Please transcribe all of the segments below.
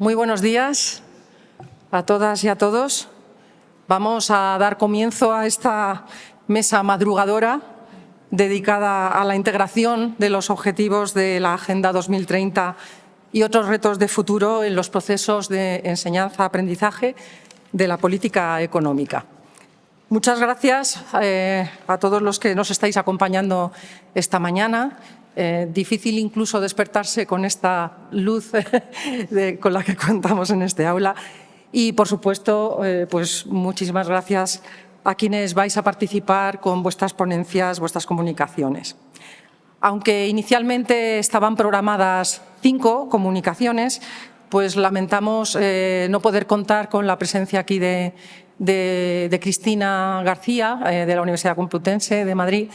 Muy buenos días a todas y a todos. Vamos a dar comienzo a esta mesa madrugadora dedicada a la integración de los objetivos de la Agenda 2030 y otros retos de futuro en los procesos de enseñanza-aprendizaje de la política económica. Muchas gracias a todos los que nos estáis acompañando esta mañana. Difícil incluso despertarse con esta luz con la que contamos en este aula. Y, por supuesto, pues muchísimas gracias a quienes vais a participar con vuestras ponencias, vuestras comunicaciones. Aunque inicialmente estaban programadas 5 comunicaciones, pues lamentamos no poder contar con la presencia aquí de Cristina García, de la Universidad Complutense de Madrid,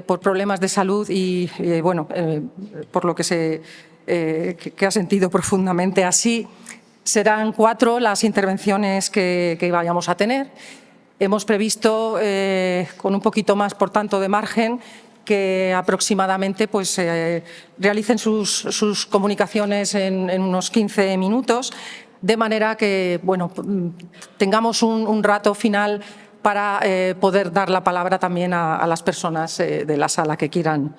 por problemas de salud y bueno, por lo que ha sentido profundamente así. Serán 4 las intervenciones que vayamos a tener. Hemos previsto, con un poquito más, por tanto, de margen, que aproximadamente pues, realicen sus comunicaciones en unos 15 minutos, de manera que bueno, tengamos un rato final para poder dar la palabra también a las personas de la sala que quieran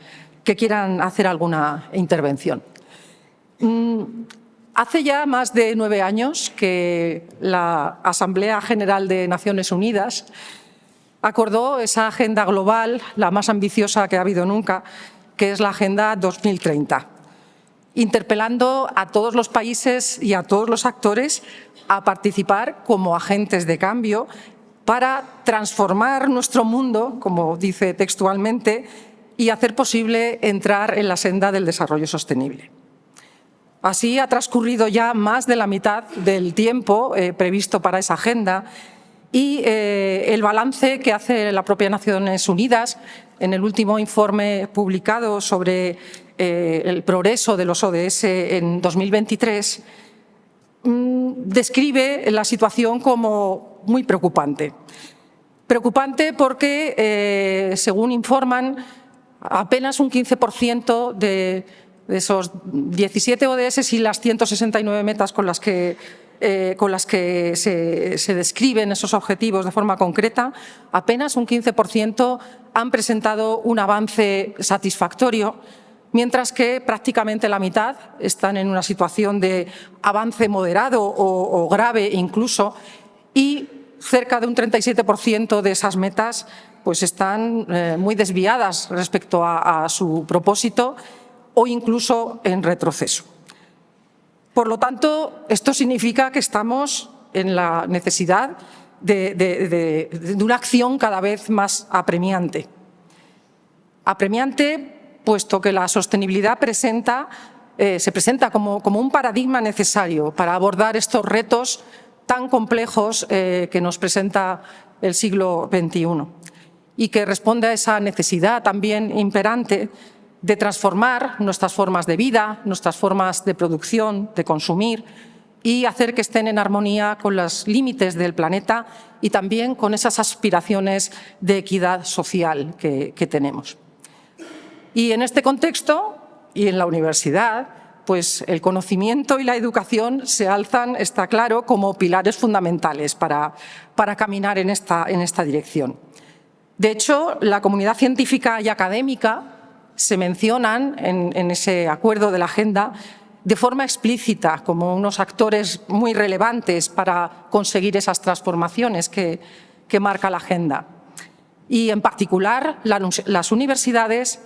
hacer alguna intervención. Hace ya más de 9 años que la Asamblea General de Naciones Unidas acordó esa agenda global, la más ambiciosa que ha habido nunca, que es la Agenda 2030, interpelando a todos los países y a todos los actores a participar como agentes de cambio para transformar nuestro mundo, como dice textualmente, y hacer posible entrar en la senda del desarrollo sostenible. Así ha transcurrido ya más de la mitad del tiempo previsto para esa agenda y el balance que hace la propia Naciones Unidas en el último informe publicado sobre el progreso de los ODS en 2023 describe la situación como muy preocupante. Preocupante porque, según informan, apenas un 15% de esos 17 ODS y las 169 metas con las que se describen esos objetivos de forma concreta, apenas un 15% han presentado un avance satisfactorio, mientras que prácticamente la mitad están en una situación de avance moderado o grave incluso, y cerca de un 37% de esas metas pues están muy desviadas respecto a su propósito o incluso en retroceso. Por lo tanto, esto significa que estamos en la necesidad de una acción cada vez más apremiante. Apremiante, puesto que la sostenibilidad se presenta como un paradigma necesario para abordar estos retos tan complejos que nos presenta el siglo XXI y que responde a esa necesidad también imperante de transformar nuestras formas de vida, nuestras formas de producción, de consumir y hacer que estén en armonía con los límites del planeta y también con esas aspiraciones de equidad social que tenemos. Y en este contexto y en la universidad, pues el conocimiento y la educación se alzan, está claro, como pilares fundamentales para caminar en esta dirección. De hecho, la comunidad científica y académica se mencionan en ese acuerdo de la agenda de forma explícita como unos actores muy relevantes para conseguir esas transformaciones que marca la agenda. Y en particular las universidades,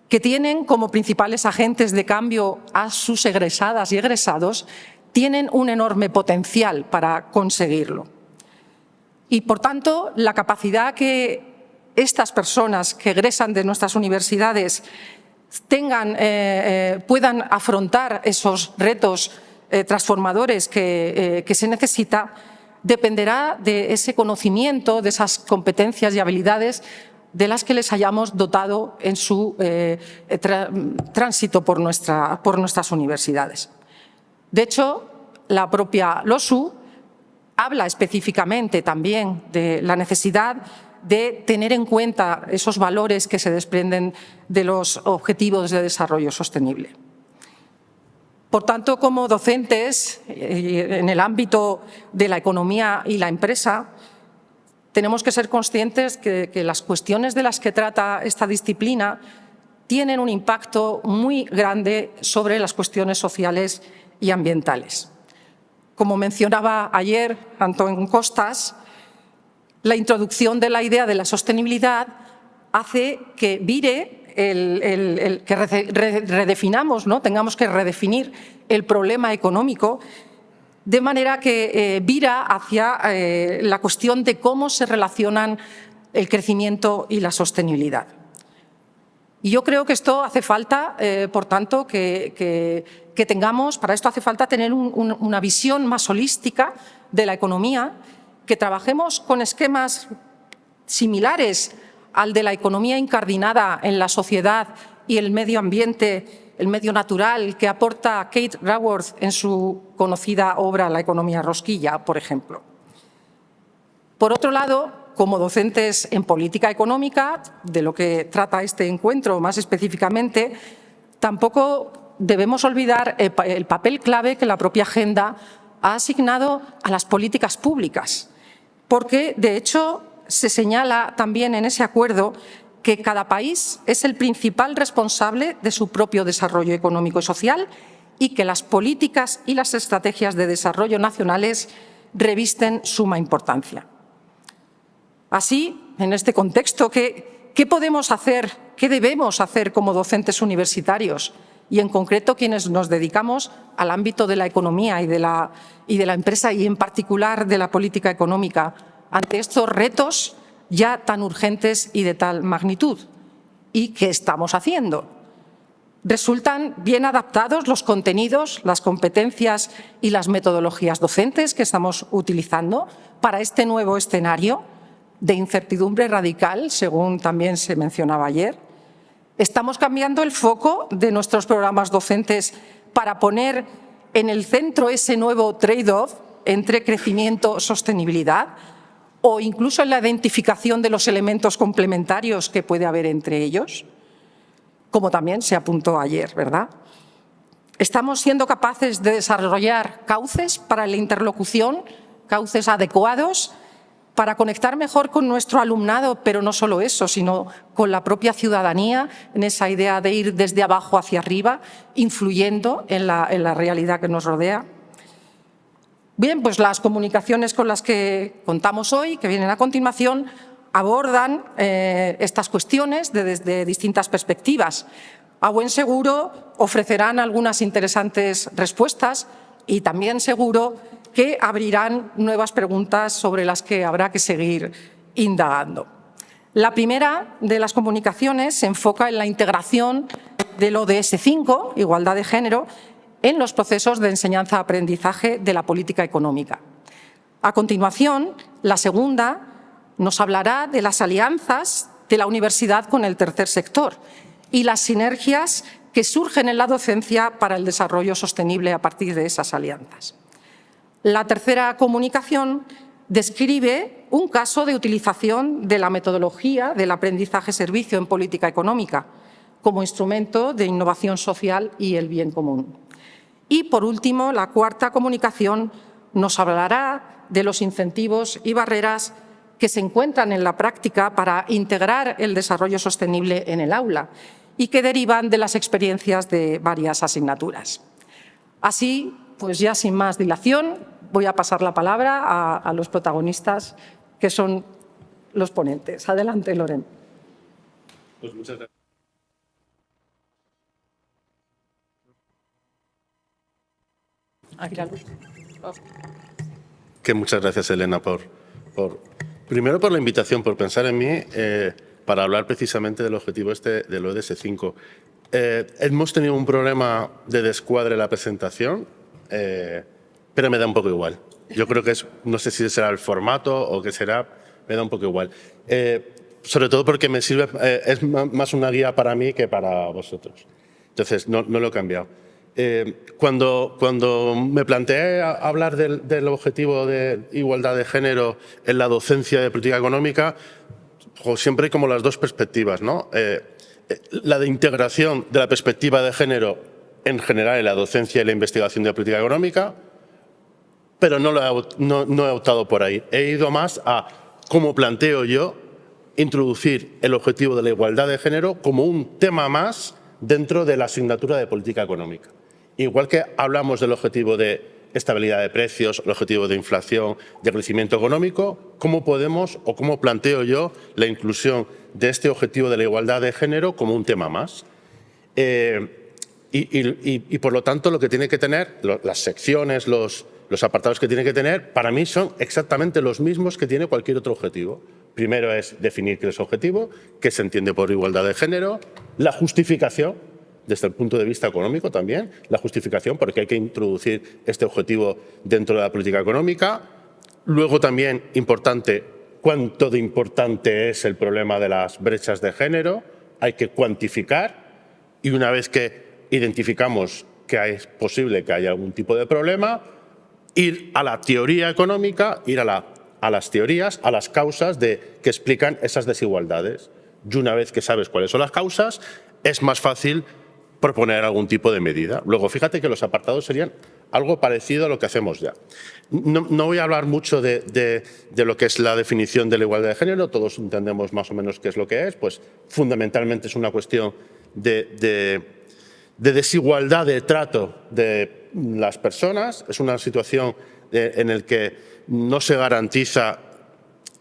que tienen como principales agentes de cambio a sus egresadas y egresados, tienen un enorme potencial para conseguirlo. Y por tanto, la capacidad que estas personas que egresan de nuestras universidades puedan afrontar esos retos transformadores que se necesita, dependerá de ese conocimiento, de esas competencias y habilidades de las que les hayamos dotado en su tránsito por nuestras universidades. De hecho, la propia LOSU habla específicamente también de la necesidad de tener en cuenta esos valores que se desprenden de los objetivos de desarrollo sostenible. Por tanto, como docentes, en el ámbito de la economía y la empresa, tenemos que ser conscientes que las cuestiones de las que trata esta disciplina tienen un impacto muy grande sobre las cuestiones sociales y ambientales. Como mencionaba ayer Antón Costas, la introducción de la idea de la sostenibilidad hace que vire que redefinamos, ¿no? Tengamos que redefinir el problema económico de manera que vira hacia la cuestión de cómo se relacionan el crecimiento y la sostenibilidad. Y yo creo que esto hace falta, por tanto, que tengamos, para esto hace falta tener una visión más holística de la economía, que trabajemos con esquemas similares al de la economía incardinada en la sociedad y el medio ambiente, el medio natural, que aporta Kate Raworth en su conocida obra La economía rosquilla, por ejemplo. Por otro lado, como docentes en política económica, de lo que trata este encuentro más específicamente, tampoco debemos olvidar el papel clave que la propia agenda ha asignado a las políticas públicas, porque, de hecho, se señala también en ese acuerdo que cada país es el principal responsable de su propio desarrollo económico y social y que las políticas y las estrategias de desarrollo nacionales revisten suma importancia. Así, en este contexto, ¿qué podemos hacer, qué debemos hacer como docentes universitarios y, en concreto, quienes nos dedicamos al ámbito de la economía y de la empresa y, en particular, de la política económica, ante estos retos ya tan urgentes y de tal magnitud? ¿Y qué estamos haciendo? ¿Resultan bien adaptados los contenidos, las competencias y las metodologías docentes que estamos utilizando para este nuevo escenario de incertidumbre radical, según también se mencionaba ayer? ¿Estamos cambiando el foco de nuestros programas docentes para poner en el centro ese nuevo trade-off entre crecimiento y sostenibilidad, o incluso en la identificación de los elementos complementarios que puede haber entre ellos? Como también se apuntó ayer, ¿verdad? ¿Estamos siendo capaces de desarrollar cauces para la interlocución, cauces adecuados para conectar mejor con nuestro alumnado, pero no solo eso, sino con la propia ciudadanía, en esa idea de ir desde abajo hacia arriba, influyendo en la realidad que nos rodea? Bien, pues las comunicaciones con las que contamos hoy, que vienen a continuación, abordan estas cuestiones desde distintas perspectivas. A buen seguro ofrecerán algunas interesantes respuestas y también seguro que abrirán nuevas preguntas sobre las que habrá que seguir indagando. La primera de las comunicaciones se enfoca en la integración del ODS 5, Igualdad de Género, en los procesos de enseñanza-aprendizaje de la política económica. A continuación, la segunda nos hablará de las alianzas de la universidad con el tercer sector y las sinergias que surgen en la docencia para el desarrollo sostenible a partir de esas alianzas. La tercera comunicación describe un caso de utilización de la metodología del aprendizaje-servicio en política económica como instrumento de innovación social y el bien común. Y, por último, la cuarta comunicación nos hablará de los incentivos y barreras que se encuentran en la práctica para integrar el desarrollo sostenible en el aula y que derivan de las experiencias de varias asignaturas. Así, pues ya sin más dilación, voy a pasar la palabra a los protagonistas, que son los ponentes. Adelante, Loren. Pues muchas gracias. Muchas gracias, Elena, primero por la invitación, por pensar en mí para hablar precisamente del objetivo del ODS 5. Hemos tenido un problema de descuadre en la presentación, pero me da un poco igual. Yo creo que no sé si será el formato o qué será, me da un poco igual. Sobre todo porque me sirve, es más una guía para mí que para vosotros. Entonces, no lo he cambiado. Cuando me planteé hablar del objetivo de igualdad de género en la docencia de política económica, siempre hay como las dos perspectivas, ¿no? La de integración de la perspectiva de género en general en la docencia y la investigación de política económica, pero no he optado por ahí. He ido más a cómo planteo yo introducir el objetivo de la igualdad de género como un tema más dentro de la asignatura de política económica. Igual que hablamos del objetivo de estabilidad de precios, el objetivo de inflación, de crecimiento económico, ¿cómo podemos o cómo planteo yo la inclusión de este objetivo de la igualdad de género como un tema más? Y por lo tanto, lo que tiene que tener, las secciones, los apartados que tiene que tener, para mí son exactamente los mismos que tiene cualquier otro objetivo. Primero es definir qué es objetivo, qué se entiende por igualdad de género, la justificación, desde el punto de vista económico también, la justificación porque hay que introducir este objetivo dentro de la política económica. Luego también importante, cuánto de importante es el problema de las brechas de género, hay que cuantificar y una vez que identificamos que es posible que haya algún tipo de problema, ir a la teoría económica, ir a las teorías, a las causas que explican esas desigualdades. Y una vez que sabes cuáles son las causas, es más fácil proponer algún tipo de medida. Luego, fíjate que los apartados serían algo parecido a lo que hacemos ya. No voy a hablar mucho de lo que es la definición de la igualdad de género, todos entendemos más o menos qué es lo que es, pues fundamentalmente es una cuestión de desigualdad de trato de las personas, es una situación en la que no se garantiza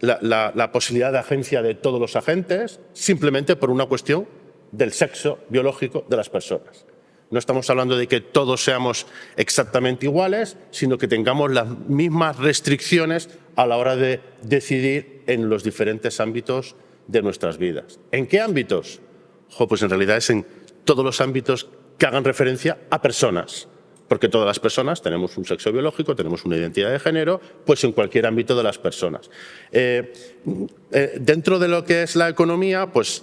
la posibilidad de agencia de todos los agentes, simplemente por una cuestión del sexo biológico de las personas. No estamos hablando de que todos seamos exactamente iguales, sino que tengamos las mismas restricciones a la hora de decidir en los diferentes ámbitos de nuestras vidas. ¿En qué ámbitos? Pues en realidad es en todos los ámbitos que hagan referencia a personas, porque todas las personas tenemos un sexo biológico, tenemos una identidad de género, pues en cualquier ámbito de las personas. Dentro de lo que es la economía, pues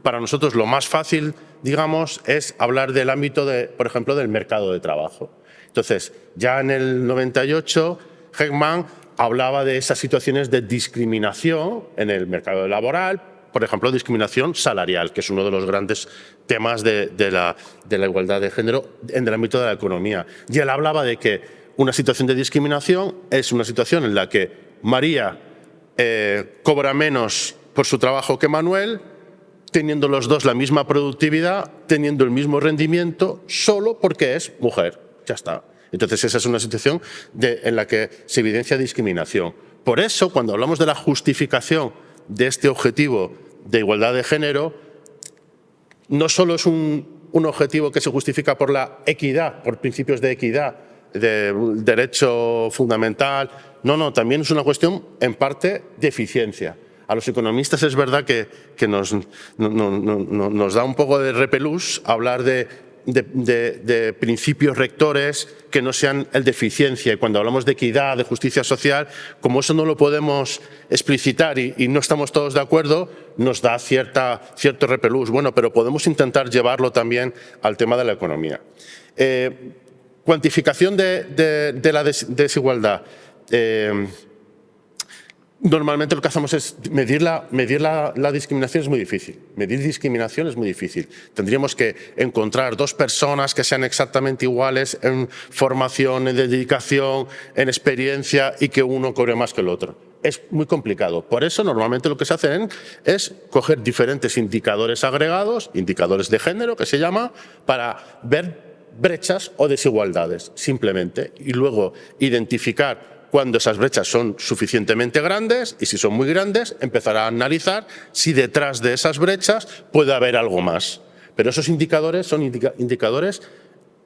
para nosotros lo más fácil, digamos, es hablar del ámbito, por ejemplo, del mercado de trabajo. Entonces, ya en el 98, Heckman hablaba de esas situaciones de discriminación en el mercado laboral, por ejemplo, discriminación salarial, que es uno de los grandes temas de la igualdad de género en el ámbito de la economía. Y él hablaba de que una situación de discriminación es una situación en la que María cobra menos por su trabajo que Manuel, teniendo los dos la misma productividad, teniendo el mismo rendimiento, solo porque es mujer. Ya está. Entonces, esa es una situación en la que se evidencia discriminación. Por eso, cuando hablamos de la justificación de este objetivo de igualdad de género, no solo es un objetivo que se justifica por la equidad, por principios de equidad, de derecho fundamental, no, también es una cuestión en parte de eficiencia. A los economistas es verdad que nos da un poco de repelús hablar de principios rectores que no sean el de eficiencia. Y cuando hablamos de equidad, de justicia social, como eso no lo podemos explicitar y no estamos todos de acuerdo, nos da cierto repelús. Bueno, pero podemos intentar llevarlo también al tema de la economía. Cuantificación de la desigualdad. Normalmente lo que hacemos es medir la discriminación es muy difícil. Medir discriminación es muy difícil. Tendríamos que encontrar dos personas que sean exactamente iguales en formación, en dedicación, en experiencia y que uno cobre más que el otro. Es muy complicado. Por eso normalmente lo que se hace es coger diferentes indicadores agregados, indicadores de género que se llama, para ver brechas o desigualdades simplemente y luego identificar cuando esas brechas son suficientemente grandes y si son muy grandes, empezar a analizar si detrás de esas brechas puede haber algo más. Pero esos indicadores son indicadores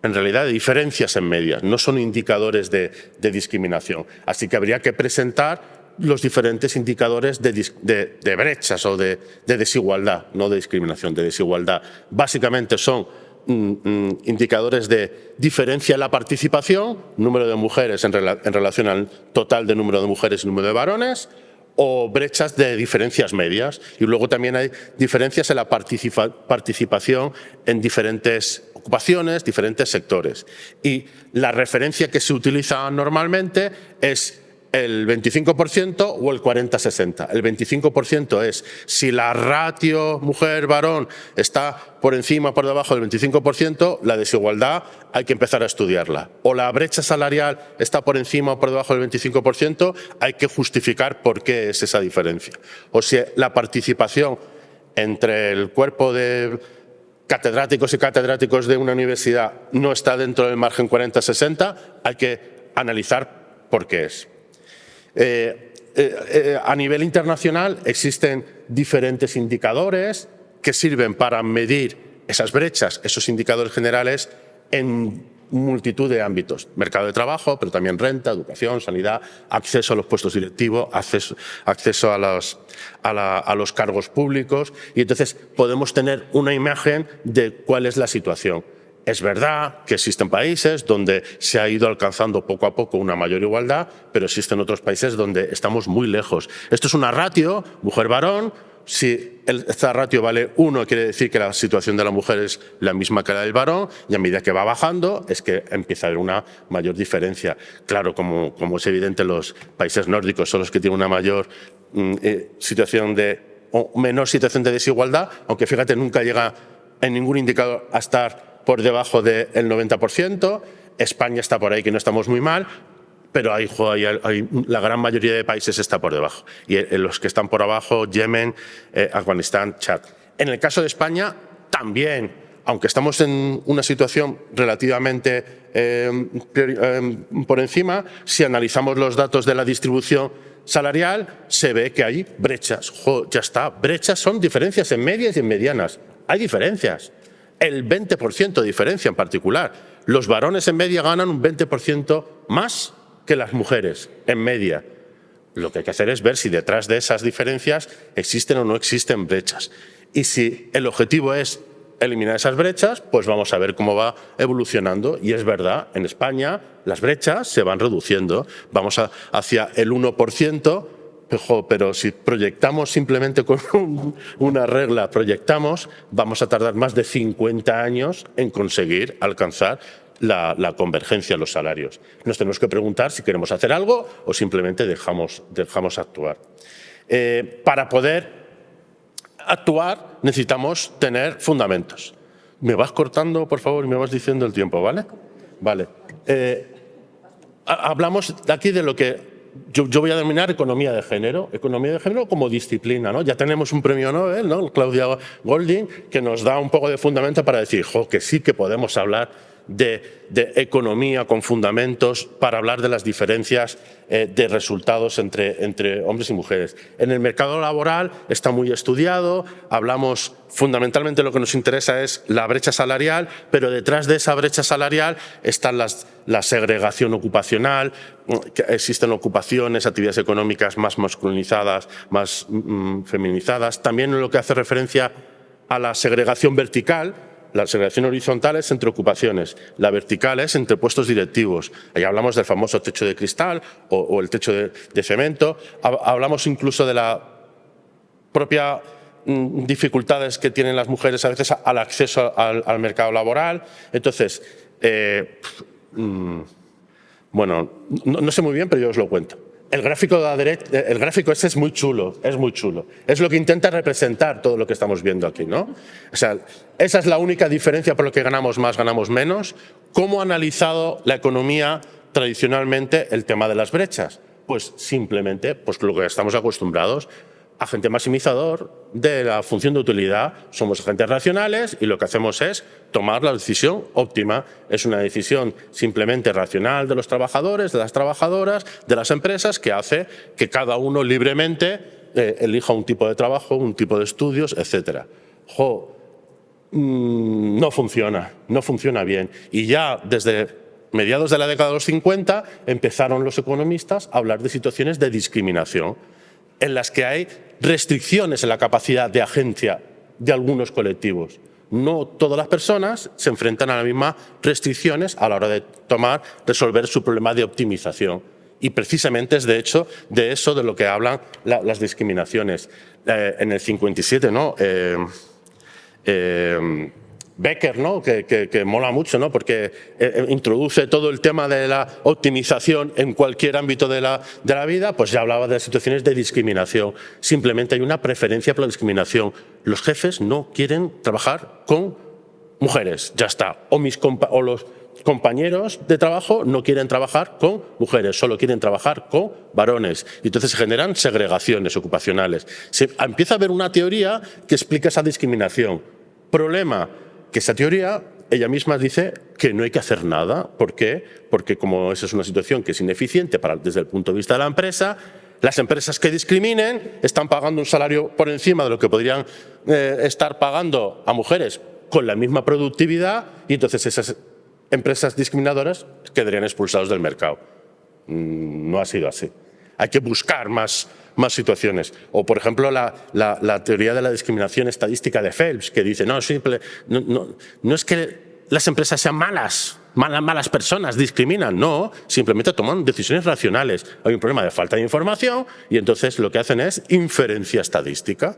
en realidad de diferencias en medias, no son indicadores de discriminación. Así que habría que presentar los diferentes indicadores de brechas o de desigualdad, no de discriminación, de desigualdad. Básicamente son indicadores de diferencia en la participación, número de mujeres en relación al total de número de mujeres y número de varones, o brechas de diferencias medias. Y luego también hay diferencias en la participación en diferentes ocupaciones, diferentes sectores. Y la referencia que se utiliza normalmente es el 25% o el 40-60. El 25% es si la ratio mujer-varón está por encima o por debajo del 25%, la desigualdad hay que empezar a estudiarla. O la brecha salarial está por encima o por debajo del 25%, hay que justificar por qué es esa diferencia. O si la participación entre el cuerpo de catedráticos y catedráticos de una universidad no está dentro del margen 40-60, hay que analizar por qué es. A nivel internacional existen diferentes indicadores que sirven para medir esas brechas, esos indicadores generales en multitud de ámbitos. Mercado de trabajo, pero también renta, educación, sanidad, acceso a los puestos directivos, acceso a los cargos públicos. Y entonces podemos tener una imagen de cuál es la situación. Es verdad que existen países donde se ha ido alcanzando poco a poco una mayor igualdad, pero existen otros países donde estamos muy lejos. Esto es una ratio mujer-varón. Si esta ratio vale 1, quiere decir que la situación de la mujer es la misma que la del varón, y a medida que va bajando es que empieza a haber una mayor diferencia. Claro, como es evidente, los países nórdicos son los que tienen una mayor situación o menor situación de desigualdad, aunque fíjate, nunca llega en ningún indicador a estar por debajo del 90%. España está por ahí, que no estamos muy mal, pero la gran mayoría de países está por debajo. Y en los que están por abajo, Yemen, Afganistán, Chad. En el caso de España, también, aunque estamos en una situación relativamente por encima, si analizamos los datos de la distribución salarial, se ve que hay brechas. Ya está, brechas son diferencias en medias y en medianas. Hay diferencias. El 20% de diferencia en particular. Los varones en media ganan un 20% más que las mujeres en media. Lo que hay que hacer es ver si detrás de esas diferencias existen o no existen brechas. Y si el objetivo es eliminar esas brechas, pues vamos a ver cómo va evolucionando. Y es verdad, en España las brechas se van reduciendo. Vamos hacia el 1%, pero si proyectamos simplemente con una regla, vamos a tardar más de 50 años en conseguir alcanzar la convergencia en los salarios. Nos tenemos que preguntar si queremos hacer algo o simplemente dejamos actuar. Para poder actuar necesitamos tener fundamentos. ¿Me vas cortando, por favor, y me vas diciendo el tiempo, vale? Vale. Hablamos aquí de lo que yo voy a denominar economía de género como disciplina, ¿no? Ya tenemos un premio Nobel, ¿no? Claudia Goldin, que nos da un poco de fundamento para decir que sí que podemos hablar de economía con fundamentos para hablar de las diferencias de resultados entre hombres y mujeres. En el mercado laboral está muy estudiado, hablamos fundamentalmente, lo que nos interesa es la brecha salarial, pero detrás de esa brecha salarial está la segregación ocupacional, que existen ocupaciones, actividades económicas más masculinizadas, más feminizadas. También en lo que hace referencia a la segregación vertical. La segregación horizontal es entre ocupaciones, la vertical es entre puestos directivos. Ahí hablamos del famoso techo de cristal o el techo de cemento. Hablamos incluso de la propia dificultades que tienen las mujeres a veces al acceso al mercado laboral. Entonces, bueno, no sé muy bien, pero yo os lo cuento. El gráfico de la derecha, el gráfico ese es muy chulo, es muy chulo. Es lo que intenta representar todo lo que estamos viendo aquí, ¿no? O sea, esa es la única diferencia por lo que ganamos más, ganamos menos. ¿Cómo ha analizado la economía tradicionalmente el tema de las brechas? Pues simplemente lo que estamos acostumbrados. Agente maximizador de la función de utilidad. Somos agentes racionales y lo que hacemos es tomar la decisión óptima. Es una decisión simplemente racional de los trabajadores, de las trabajadoras, de las empresas, que hace que cada uno libremente elija un tipo de trabajo, un tipo de estudios, etc. No funciona bien. Y ya desde mediados de la década de los 50 empezaron los economistas a hablar de situaciones de discriminación, en las que hay restricciones en la capacidad de agencia de algunos colectivos. No todas las personas se enfrentan a las mismas restricciones a la hora de resolver su problema de optimización. Y precisamente es de hecho de eso de lo que hablan las discriminaciones. En el 57, ¿no? Becker, ¿no? que mola mucho, ¿no? Porque introduce todo el tema de la optimización en cualquier ámbito de la vida, pues ya hablaba de las situaciones de discriminación. Simplemente hay una preferencia por la discriminación. Los jefes no quieren trabajar con mujeres, ya está. O los compañeros de trabajo no quieren trabajar con mujeres, solo quieren trabajar con varones. Y entonces se generan segregaciones ocupacionales. Empieza a haber una teoría que explica esa discriminación. Problema, que esa teoría, ella misma dice que no hay que hacer nada. ¿Por qué? Porque como esa es una situación que es ineficiente desde el punto de vista de la empresa, las empresas que discriminen están pagando un salario por encima de lo que podrían estar pagando a mujeres con la misma productividad y entonces esas empresas discriminadoras quedarían expulsados del mercado. No ha sido así. Hay que buscar más situaciones. O, por ejemplo, la teoría de la discriminación estadística de Phelps, que dice, no es que las empresas sean malas personas, discriminan, no, simplemente toman decisiones racionales. Hay un problema de falta de información y entonces lo que hacen es inferencia estadística.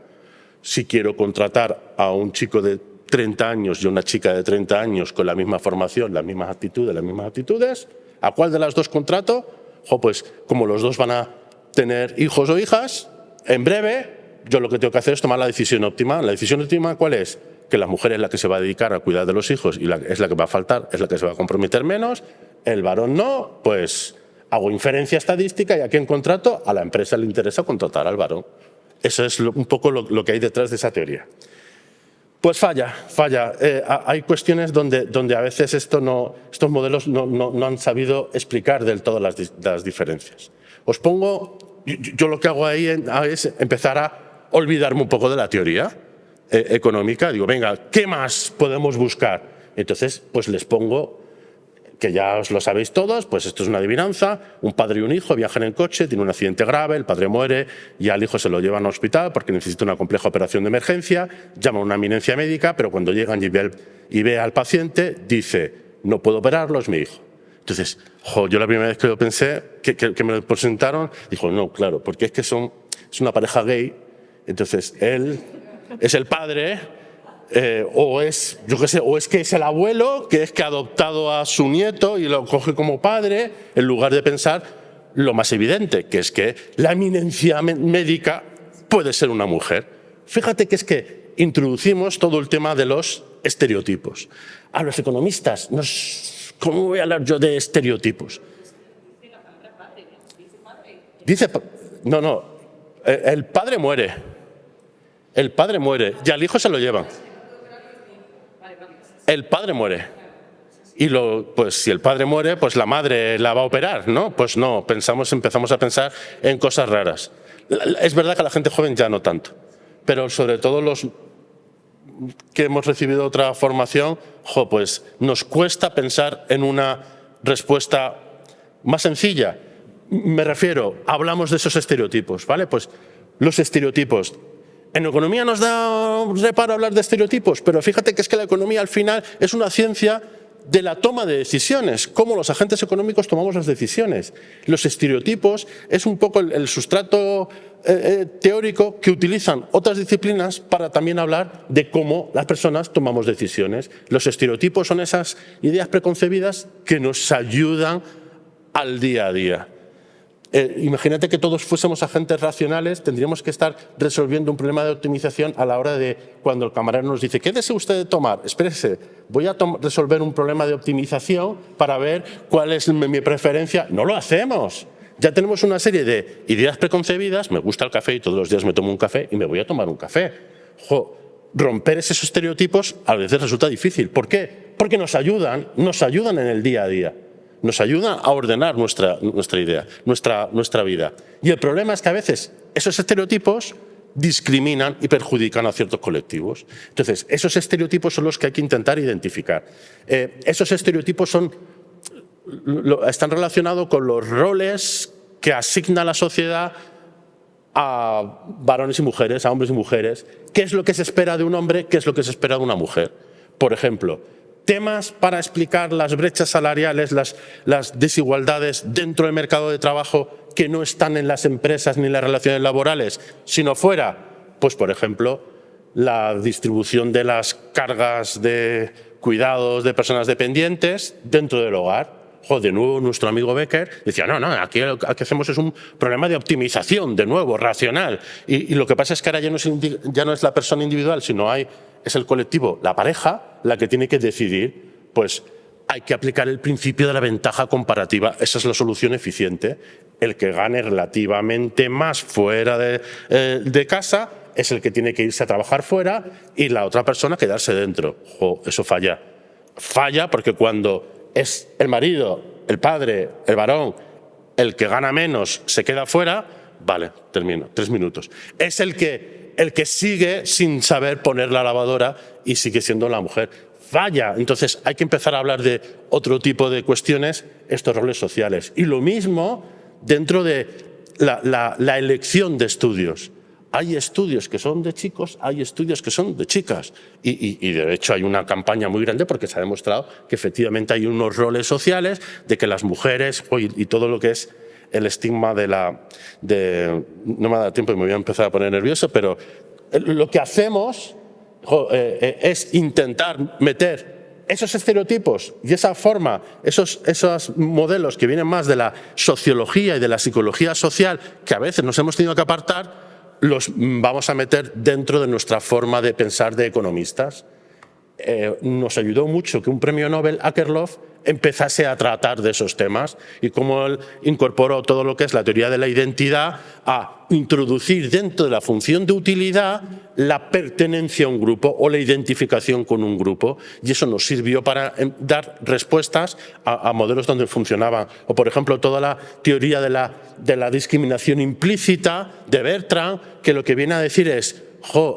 Si quiero contratar a un chico de 30 años y una chica de 30 años con la misma formación, las mismas actitudes, ¿a cuál de las dos contrato? Pues como los dos van a tener hijos o hijas, en breve, yo lo que tengo que hacer es tomar la decisión óptima. ¿La decisión óptima cuál es? Que la mujer es la que se va a dedicar a cuidar de los hijos y es la que va a faltar, es la que se va a comprometer menos, el varón no, pues hago inferencia estadística y a quién contrato, a la empresa le interesa contratar al varón. Eso es un poco lo que hay detrás de esa teoría. Pues falla. Hay cuestiones donde a veces estos modelos no han sabido explicar del todo las diferencias. Os pongo, yo lo que hago ahí es empezar a olvidarme un poco de la teoría económica. Digo, venga, ¿qué más podemos buscar? Entonces, pues les pongo, que ya os lo sabéis todos, pues esto es una adivinanza. Un padre y un hijo viajan en coche, tienen un accidente grave, el padre muere y al hijo se lo llevan al hospital porque necesita una compleja operación de emergencia, llaman a una eminencia médica, pero cuando llegan y ve al paciente, dice, no puedo operarlo, es mi hijo. Entonces, yo la primera vez que lo pensé, que me lo presentaron, dijo, no, claro, porque es que es una pareja gay, entonces él es el padre, o es que es el abuelo que ha adoptado a su nieto y lo coge como padre, en lugar de pensar lo más evidente, que es que la eminencia médica puede ser una mujer. Fíjate que es que introducimos todo el tema de los estereotipos. A los economistas, ¿cómo voy a hablar yo de estereotipos? No, el padre muere. El padre muere y al hijo se lo llevan. El padre muere. Y pues si el padre muere, pues la madre la va a operar, ¿no? Pues no, empezamos a pensar en cosas raras. Es verdad que a la gente joven ya no tanto, pero sobre todo los que hemos recibido otra formación, pues nos cuesta pensar en una respuesta más sencilla. Me refiero, hablamos de esos estereotipos, ¿vale? Pues los estereotipos. En economía nos da reparo hablar de estereotipos, pero fíjate que es que la economía al final es una ciencia de la toma de decisiones, cómo los agentes económicos tomamos las decisiones. Los estereotipos es un poco el sustrato teórico que utilizan otras disciplinas para también hablar de cómo las personas tomamos decisiones. Los estereotipos son esas ideas preconcebidas que nos ayudan al día a día. Imagínate que todos fuésemos agentes racionales, tendríamos que estar resolviendo un problema de optimización a la hora de cuando el camarero nos dice ¿qué desea usted tomar? Espérese, voy a resolver un problema de optimización para ver cuál es mi preferencia. No lo hacemos. Ya tenemos una serie de ideas preconcebidas, me gusta el café y todos los días me tomo un café y me voy a tomar un café. Romper esos estereotipos a veces resulta difícil. ¿Por qué? Porque nos ayudan en el día a día. Nos ayuda a ordenar nuestra idea, nuestra vida. Y el problema es que a veces esos estereotipos discriminan y perjudican a ciertos colectivos. Entonces, esos estereotipos son los que hay que intentar identificar. Esos estereotipos están relacionados con los roles que asigna la sociedad a varones y mujeres, a hombres y mujeres. ¿Qué es lo que se espera de un hombre? ¿Qué es lo que se espera de una mujer? Por ejemplo, temas para explicar las brechas salariales, las desigualdades dentro del mercado de trabajo que no están en las empresas ni en las relaciones laborales, sino fuera. Pues, por ejemplo, la distribución de las cargas de cuidados de personas dependientes dentro del hogar. De nuevo, nuestro amigo Becker decía, no, aquí lo que hacemos es un problema de optimización, de nuevo, racional. Y lo que pasa es que ahora ya no es la persona individual, sino es el colectivo, la pareja, la que tiene que decidir, pues hay que aplicar el principio de la ventaja comparativa. Esa es la solución eficiente. El que gane relativamente más fuera de casa es el que tiene que irse a trabajar fuera y la otra persona quedarse dentro. Eso falla. Falla porque cuando es el marido, el padre, el varón, el que gana menos se queda fuera, vale, termino, 3 minutos. Es el que sigue sin saber poner la lavadora y sigue siendo la mujer. Falla. Entonces hay que empezar a hablar de otro tipo de cuestiones, estos roles sociales. Y lo mismo dentro de la elección de estudios. Hay estudios que son de chicos, hay estudios que son de chicas. Y de hecho hay una campaña muy grande porque se ha demostrado que efectivamente hay unos roles sociales de que las mujeres y todo lo que es el estigma no me da tiempo y me voy a empezar a poner nervioso, pero lo que hacemos es intentar meter esos estereotipos y esa forma, esos modelos que vienen más de la sociología y de la psicología social que a veces nos hemos tenido que apartar, los vamos a meter dentro de nuestra forma de pensar de economistas. Nos ayudó mucho que un premio Nobel, Akerlof, empezase a tratar de esos temas y cómo él incorporó todo lo que es la teoría de la identidad a introducir dentro de la función de utilidad la pertenencia a un grupo o la identificación con un grupo, y eso nos sirvió para dar respuestas a modelos donde funcionaban. O, por ejemplo, toda la teoría de la discriminación implícita de Bertrand, que lo que viene a decir es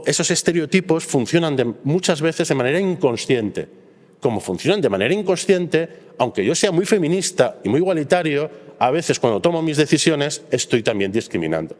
esos estereotipos funcionan muchas veces de manera inconsciente. Como funcionan de manera inconsciente, aunque yo sea muy feminista y muy igualitario, a veces cuando tomo mis decisiones estoy también discriminando.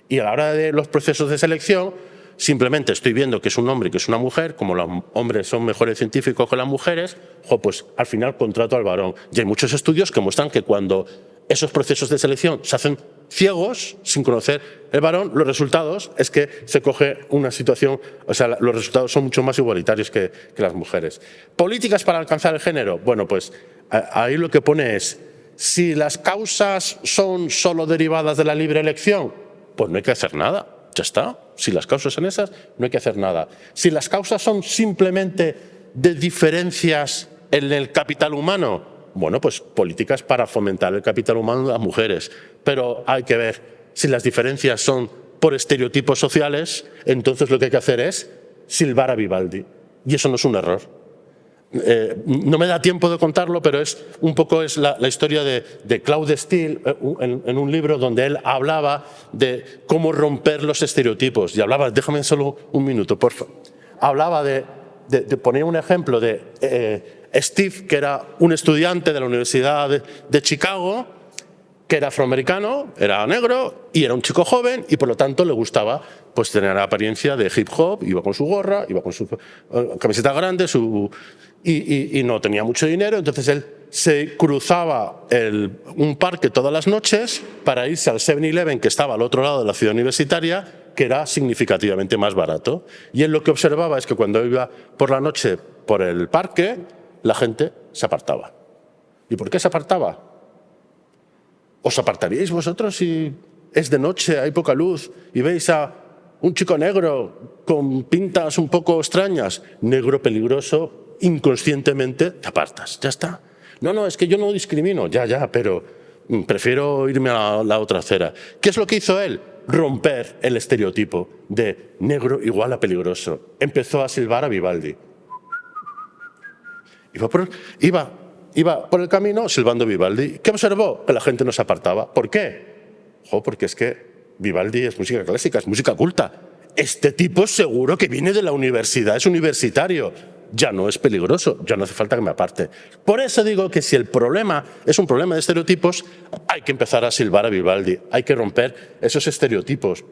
Y a la hora de los procesos de selección, simplemente estoy viendo que es un hombre y que es una mujer, como los hombres son mejores científicos que las mujeres, pues al final contrato al varón. Y hay muchos estudios que muestran que cuando esos procesos de selección se hacen ciegos, sin conocer el varón, los resultados es que se coge una situación, o sea, los resultados son mucho más igualitarios que las mujeres. ¿Políticas para alcanzar el género? Bueno, pues ahí lo que pone es, si las causas son solo derivadas de la libre elección, pues no hay que hacer nada, ya está. Si las causas son esas, no hay que hacer nada. Si las causas son simplemente de diferencias en el capital humano, bueno, pues políticas para fomentar el capital humano de las mujeres. Pero hay que ver, si las diferencias son por estereotipos sociales, entonces lo que hay que hacer es silbar a Vivaldi. Y eso no es un error. No me da tiempo de contarlo, pero es un poco la historia de Claude Steele en un libro donde él hablaba de cómo romper los estereotipos. Y hablaba, déjame solo un minuto, por favor. Hablaba de poner un ejemplo de Steve, que era un estudiante de la Universidad de Chicago, que era afroamericano, era negro y era un chico joven y por lo tanto le gustaba pues tener la apariencia de hip hop, iba con su gorra, iba con su camiseta grande y no tenía mucho dinero, entonces él se cruzaba un parque todas las noches para irse al 7-Eleven que estaba al otro lado de la ciudad universitaria, que era significativamente más barato. Y él lo que observaba es que cuando iba por la noche por el parque, la gente se apartaba. ¿Y por qué se apartaba? ¿Os apartaríais vosotros si es de noche, hay poca luz y veis a un chico negro con pintas un poco extrañas? Negro peligroso, inconscientemente te apartas, ya está. No, es que yo no discrimino, ya, pero prefiero irme a la otra acera. ¿Qué es lo que hizo él? Romper el estereotipo de negro igual a peligroso. Empezó a silbar a Vivaldi. Iba por el camino silbando Vivaldi. ¿Qué observó? Que la gente no se apartaba. ¿Por qué? Porque es que Vivaldi es música clásica, es música culta. Este tipo seguro que viene de la universidad, es universitario. Ya no es peligroso, ya no hace falta que me aparte. Por eso digo que si el problema es un problema de estereotipos, hay que empezar a silbar a Vivaldi, hay que romper esos estereotipos.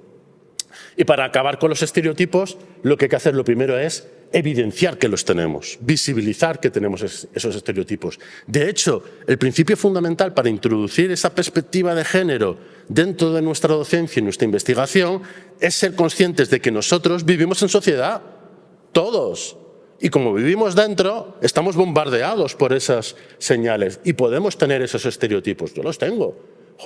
Y para acabar con los estereotipos, lo que hay que hacer lo primero es evidenciar que los tenemos, visibilizar que tenemos esos estereotipos. De hecho, el principio fundamental para introducir esa perspectiva de género dentro de nuestra docencia y nuestra investigación es ser conscientes de que nosotros vivimos en sociedad, todos. Y como vivimos dentro, estamos bombardeados por esas señales y podemos tener esos estereotipos. Yo los tengo.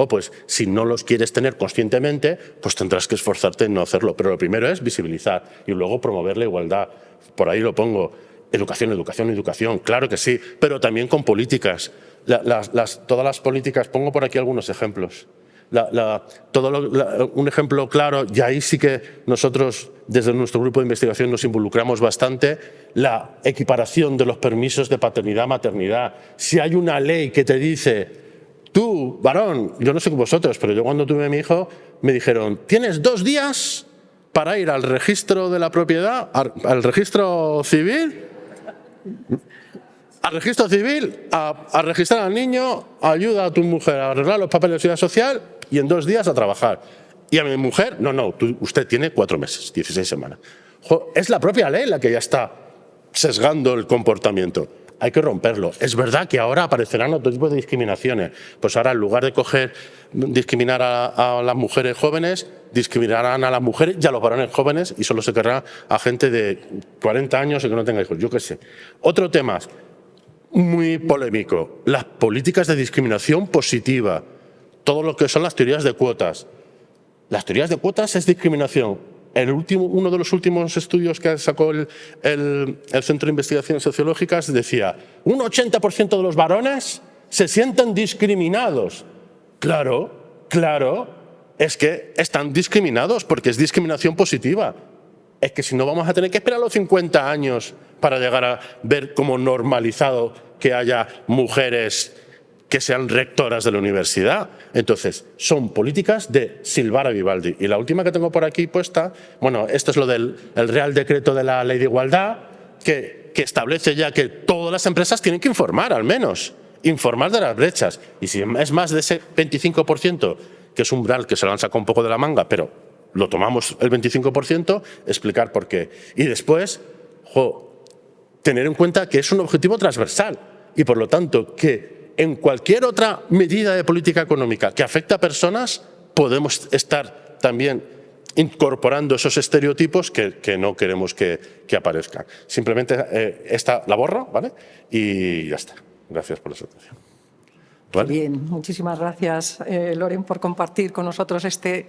Pues si no los quieres tener conscientemente, pues tendrás que esforzarte en no hacerlo. Pero lo primero es visibilizar y luego promover la igualdad. Por ahí lo pongo. Educación, educación, educación. Claro que sí, pero también con políticas. Todas las políticas, pongo por aquí algunos ejemplos. Un ejemplo claro, y ahí sí que nosotros desde nuestro grupo de investigación nos involucramos bastante, la equiparación de los permisos de paternidad-maternidad. Si hay una ley que te dice, tú, varón, yo no sé con vosotros, pero yo cuando tuve a mi hijo me dijeron, tienes 2 días para ir al registro de la propiedad, al registro civil, a registrar al niño, ayuda a tu mujer a arreglar los papeles de seguridad social y en 2 días a trabajar. Y a mi mujer, no, usted tiene 4 meses, 16 semanas. Es la propia ley la que ya está sesgando el comportamiento. Hay que romperlo. Es verdad que ahora aparecerán otro tipo de discriminaciones. Pues ahora, en lugar de discriminar a las mujeres jóvenes, discriminarán a las mujeres y a los varones jóvenes y solo se querrá a gente de 40 años y que no tenga hijos. Yo qué sé. Otro tema muy polémico, las políticas de discriminación positiva, todo lo que son las teorías de cuotas. Las teorías de cuotas es discriminación. Uno de los últimos estudios que sacó el Centro de Investigaciones Sociológicas decía un 80% de los varones se sienten discriminados. Claro, es que están discriminados porque es discriminación positiva. Es que si no vamos a tener que esperar los 50 años para llegar a ver como normalizado que haya mujeres que sean rectoras de la universidad. Entonces, son políticas de Silvara Vivaldi. Y la última que tengo por aquí puesta, bueno, esto es lo del Real Decreto de la Ley de Igualdad, que establece ya que todas las empresas tienen que informar, al menos, informar de las brechas. Y si es más de ese 25%, que es un umbral que se lo han sacado un poco de la manga, pero lo tomamos el 25%, explicar por qué. Y después, tener en cuenta que es un objetivo transversal y, por lo tanto, que en cualquier otra medida de política económica que afecte a personas, podemos estar también incorporando esos estereotipos que no queremos que aparezcan. Simplemente esta la borro, ¿vale? Y ya está. Gracias por su atención. ¿Vale? Bien, muchísimas gracias, Loren, por compartir con nosotros este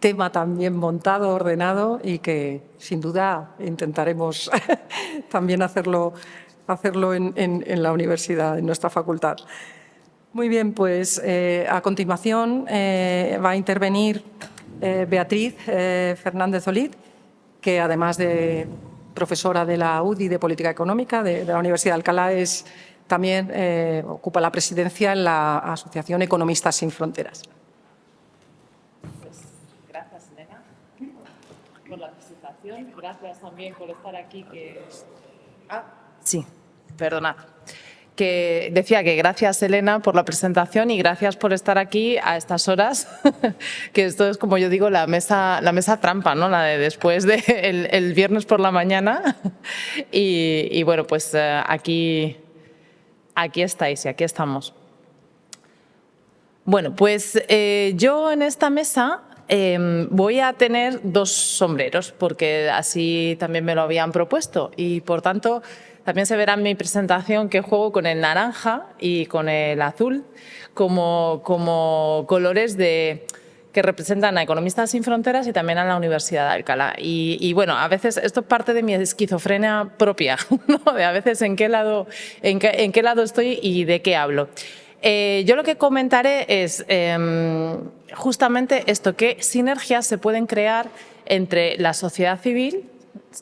tema tan bien montado, ordenado y que sin duda intentaremos también hacerlo en la universidad, en nuestra facultad. Muy bien, pues a continuación va a intervenir Beatriz Fernández Olid, que además de profesora de la UDI de Política Económica de la Universidad de Alcalá, también ocupa la presidencia en la Asociación Economistas Sin Fronteras. Pues, gracias, Elena, por la presentación. Gracias también por estar aquí. Sí, perdonad. Que decía que gracias, Elena, por la presentación y gracias por estar aquí a estas horas, que esto es, como yo digo, la mesa trampa, ¿no? La de después el viernes por la mañana. Y bueno, pues aquí estáis y aquí estamos. Bueno, pues yo en esta mesa voy a tener 2 sombreros, porque así también me lo habían propuesto y, por tanto, también se verá en mi presentación que juego con el naranja y con el azul como colores que representan a Economistas Sin Fronteras y también a la Universidad de Alcalá. Y bueno, a veces esto es parte de mi esquizofrenia propia, ¿no? De a veces en qué lado estoy y de qué hablo. Yo lo que comentaré es justamente esto, qué sinergias se pueden crear entre la sociedad civil,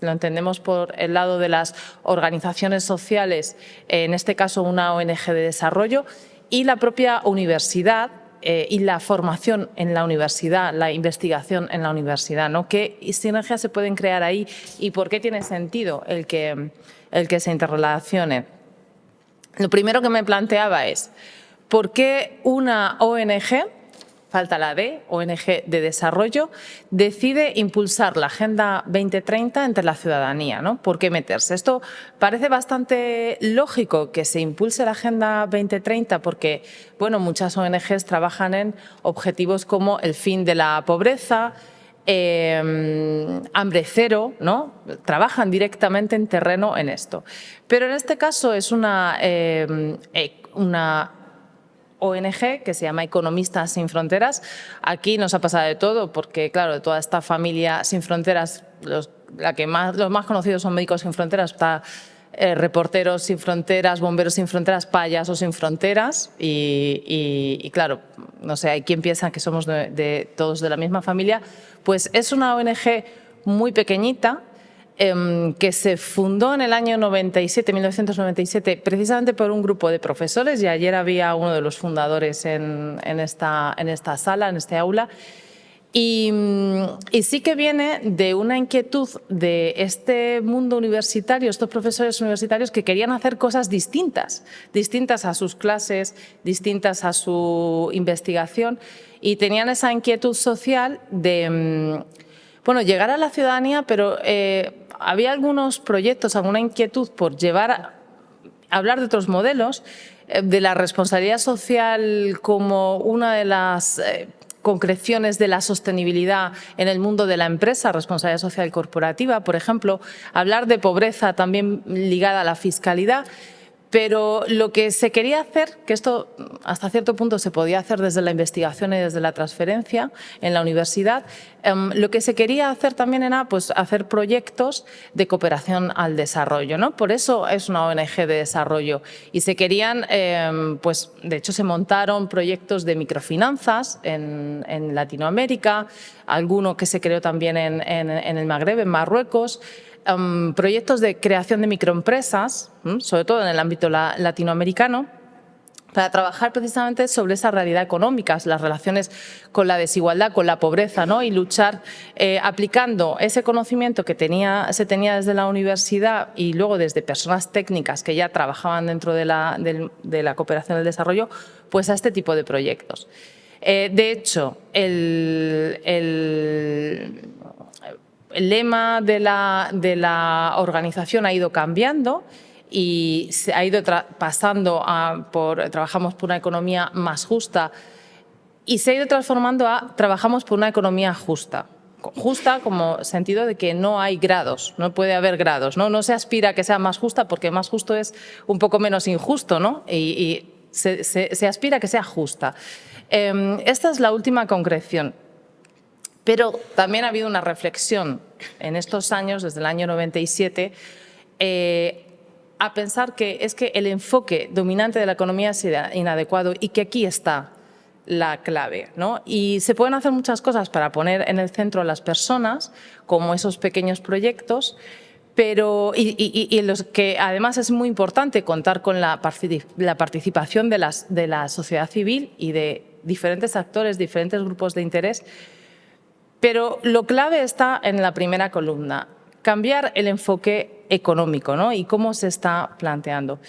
lo entendemos por el lado de las organizaciones sociales, en este caso una ONG de desarrollo, y la propia universidad y la formación en la universidad, la investigación en la universidad, ¿no? ¿Qué sinergias se pueden crear ahí y por qué tiene sentido el que se interrelacione? Lo primero que me planteaba es, ¿por qué una ONG falta la D, ONG de desarrollo, decide impulsar la Agenda 2030 entre la ciudadanía, ¿no? ¿Por qué meterse? Esto parece bastante lógico que se impulse la Agenda 2030 porque, bueno, muchas ONGs trabajan en objetivos como el fin de la pobreza, hambre cero, ¿no? Trabajan directamente en terreno en esto. Pero en este caso es una ONG que se llama Economistas Sin Fronteras. Aquí nos ha pasado de todo porque, claro, de toda esta familia sin fronteras, los más conocidos son Médicos Sin Fronteras, está Reporteros Sin Fronteras, Bomberos Sin Fronteras, Payasos Sin Fronteras y claro, no sé, hay quien piensa que somos todos de la misma familia. Pues es una ONG muy pequeñita que se fundó en el año 1997, precisamente por un grupo de profesores, y ayer había uno de los fundadores en esta sala, en este aula, y sí que viene de una inquietud de este mundo universitario, estos profesores universitarios que querían hacer cosas distintas a sus clases, distintas a su investigación, y tenían esa inquietud social de llegar a la ciudadanía, pero había algunos proyectos, alguna inquietud por hablar de otros modelos, de la responsabilidad social como una de las concreciones de la sostenibilidad en el mundo de la empresa, responsabilidad social corporativa, por ejemplo, hablar de pobreza también ligada a la fiscalidad. Pero lo que se quería hacer, que esto hasta cierto punto se podía hacer desde la investigación y desde la transferencia en la universidad, lo que se quería hacer también era hacer proyectos de cooperación al desarrollo, ¿no? Por eso es una ONG de desarrollo. Y se querían, de hecho se montaron proyectos de microfinanzas en Latinoamérica, alguno que se creó también en el Magreb, en Marruecos, proyectos de creación de microempresas, sobre todo en el ámbito latinoamericano, para trabajar precisamente sobre esa realidad económica, las relaciones con la desigualdad, con la pobreza, ¿no? Y luchar aplicando ese conocimiento que se tenía desde la universidad y luego desde personas técnicas que ya trabajaban dentro de la cooperación del desarrollo, pues a este tipo de proyectos. De hecho, el lema de la organización ha ido cambiando y se ha ido pasando trabajamos por una economía más justa y se ha ido transformando a trabajamos por una economía justa. Justa como sentido de que no hay grados, no puede haber grados, ¿no? No se aspira a que sea más justa porque más justo es un poco menos injusto, ¿no? Y se aspira a que sea justa. Esta es la última concreción. Pero también ha habido una reflexión en estos años, desde el año 97, a pensar que es que el enfoque dominante de la economía es inadecuado y que aquí está la clave, ¿no? Y se pueden hacer muchas cosas para poner en el centro a las personas, como esos pequeños proyectos, pero y en los que además es muy importante contar con la participación de la sociedad civil y de diferentes actores, diferentes grupos de interés. Pero lo clave está en la primera columna, cambiar el enfoque económico, ¿no? Y cómo se está planteando.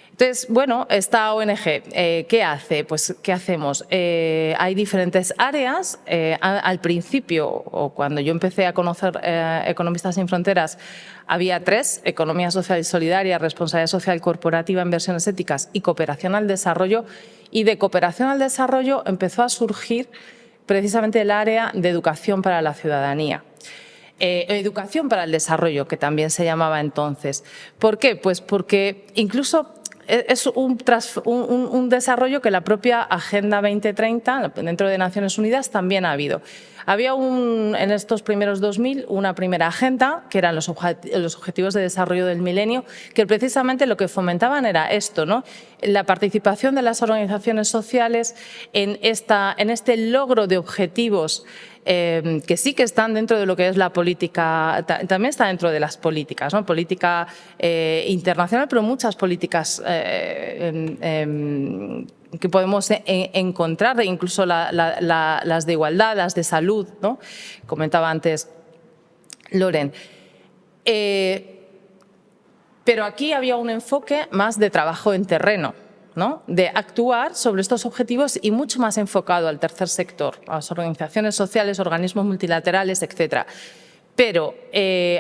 Entonces, bueno, esta ONG, ¿qué hace? Pues, ¿qué hacemos? Hay diferentes áreas. Al principio, o cuando yo empecé a conocer Economistas Sin Fronteras, había 3, economía social y solidaria, responsabilidad social corporativa, inversiones éticas y cooperación al desarrollo. Y de cooperación al desarrollo empezó a surgir precisamente el área de educación para la ciudadanía. Educación para el desarrollo, que también se llamaba entonces. ¿Por qué? Pues porque incluso es un desarrollo que la propia Agenda 2030, dentro de Naciones Unidas, también ha habido. Había en estos primeros 2000 una primera agenda, que eran los Objetivos de Desarrollo del Milenio, que precisamente lo que fomentaban era esto, ¿no? La participación de las organizaciones sociales en este logro de objetivos que sí que están dentro de lo que es la política, también está dentro de las políticas, ¿no? Política internacional, pero muchas políticas que podemos encontrar, incluso las de igualdad, las de salud, ¿no? Comentaba antes Loren. Pero aquí había un enfoque más de trabajo en terreno, ¿no?, de actuar sobre estos objetivos y mucho más enfocado al tercer sector, a las organizaciones sociales, organismos multilaterales, etcétera. Pero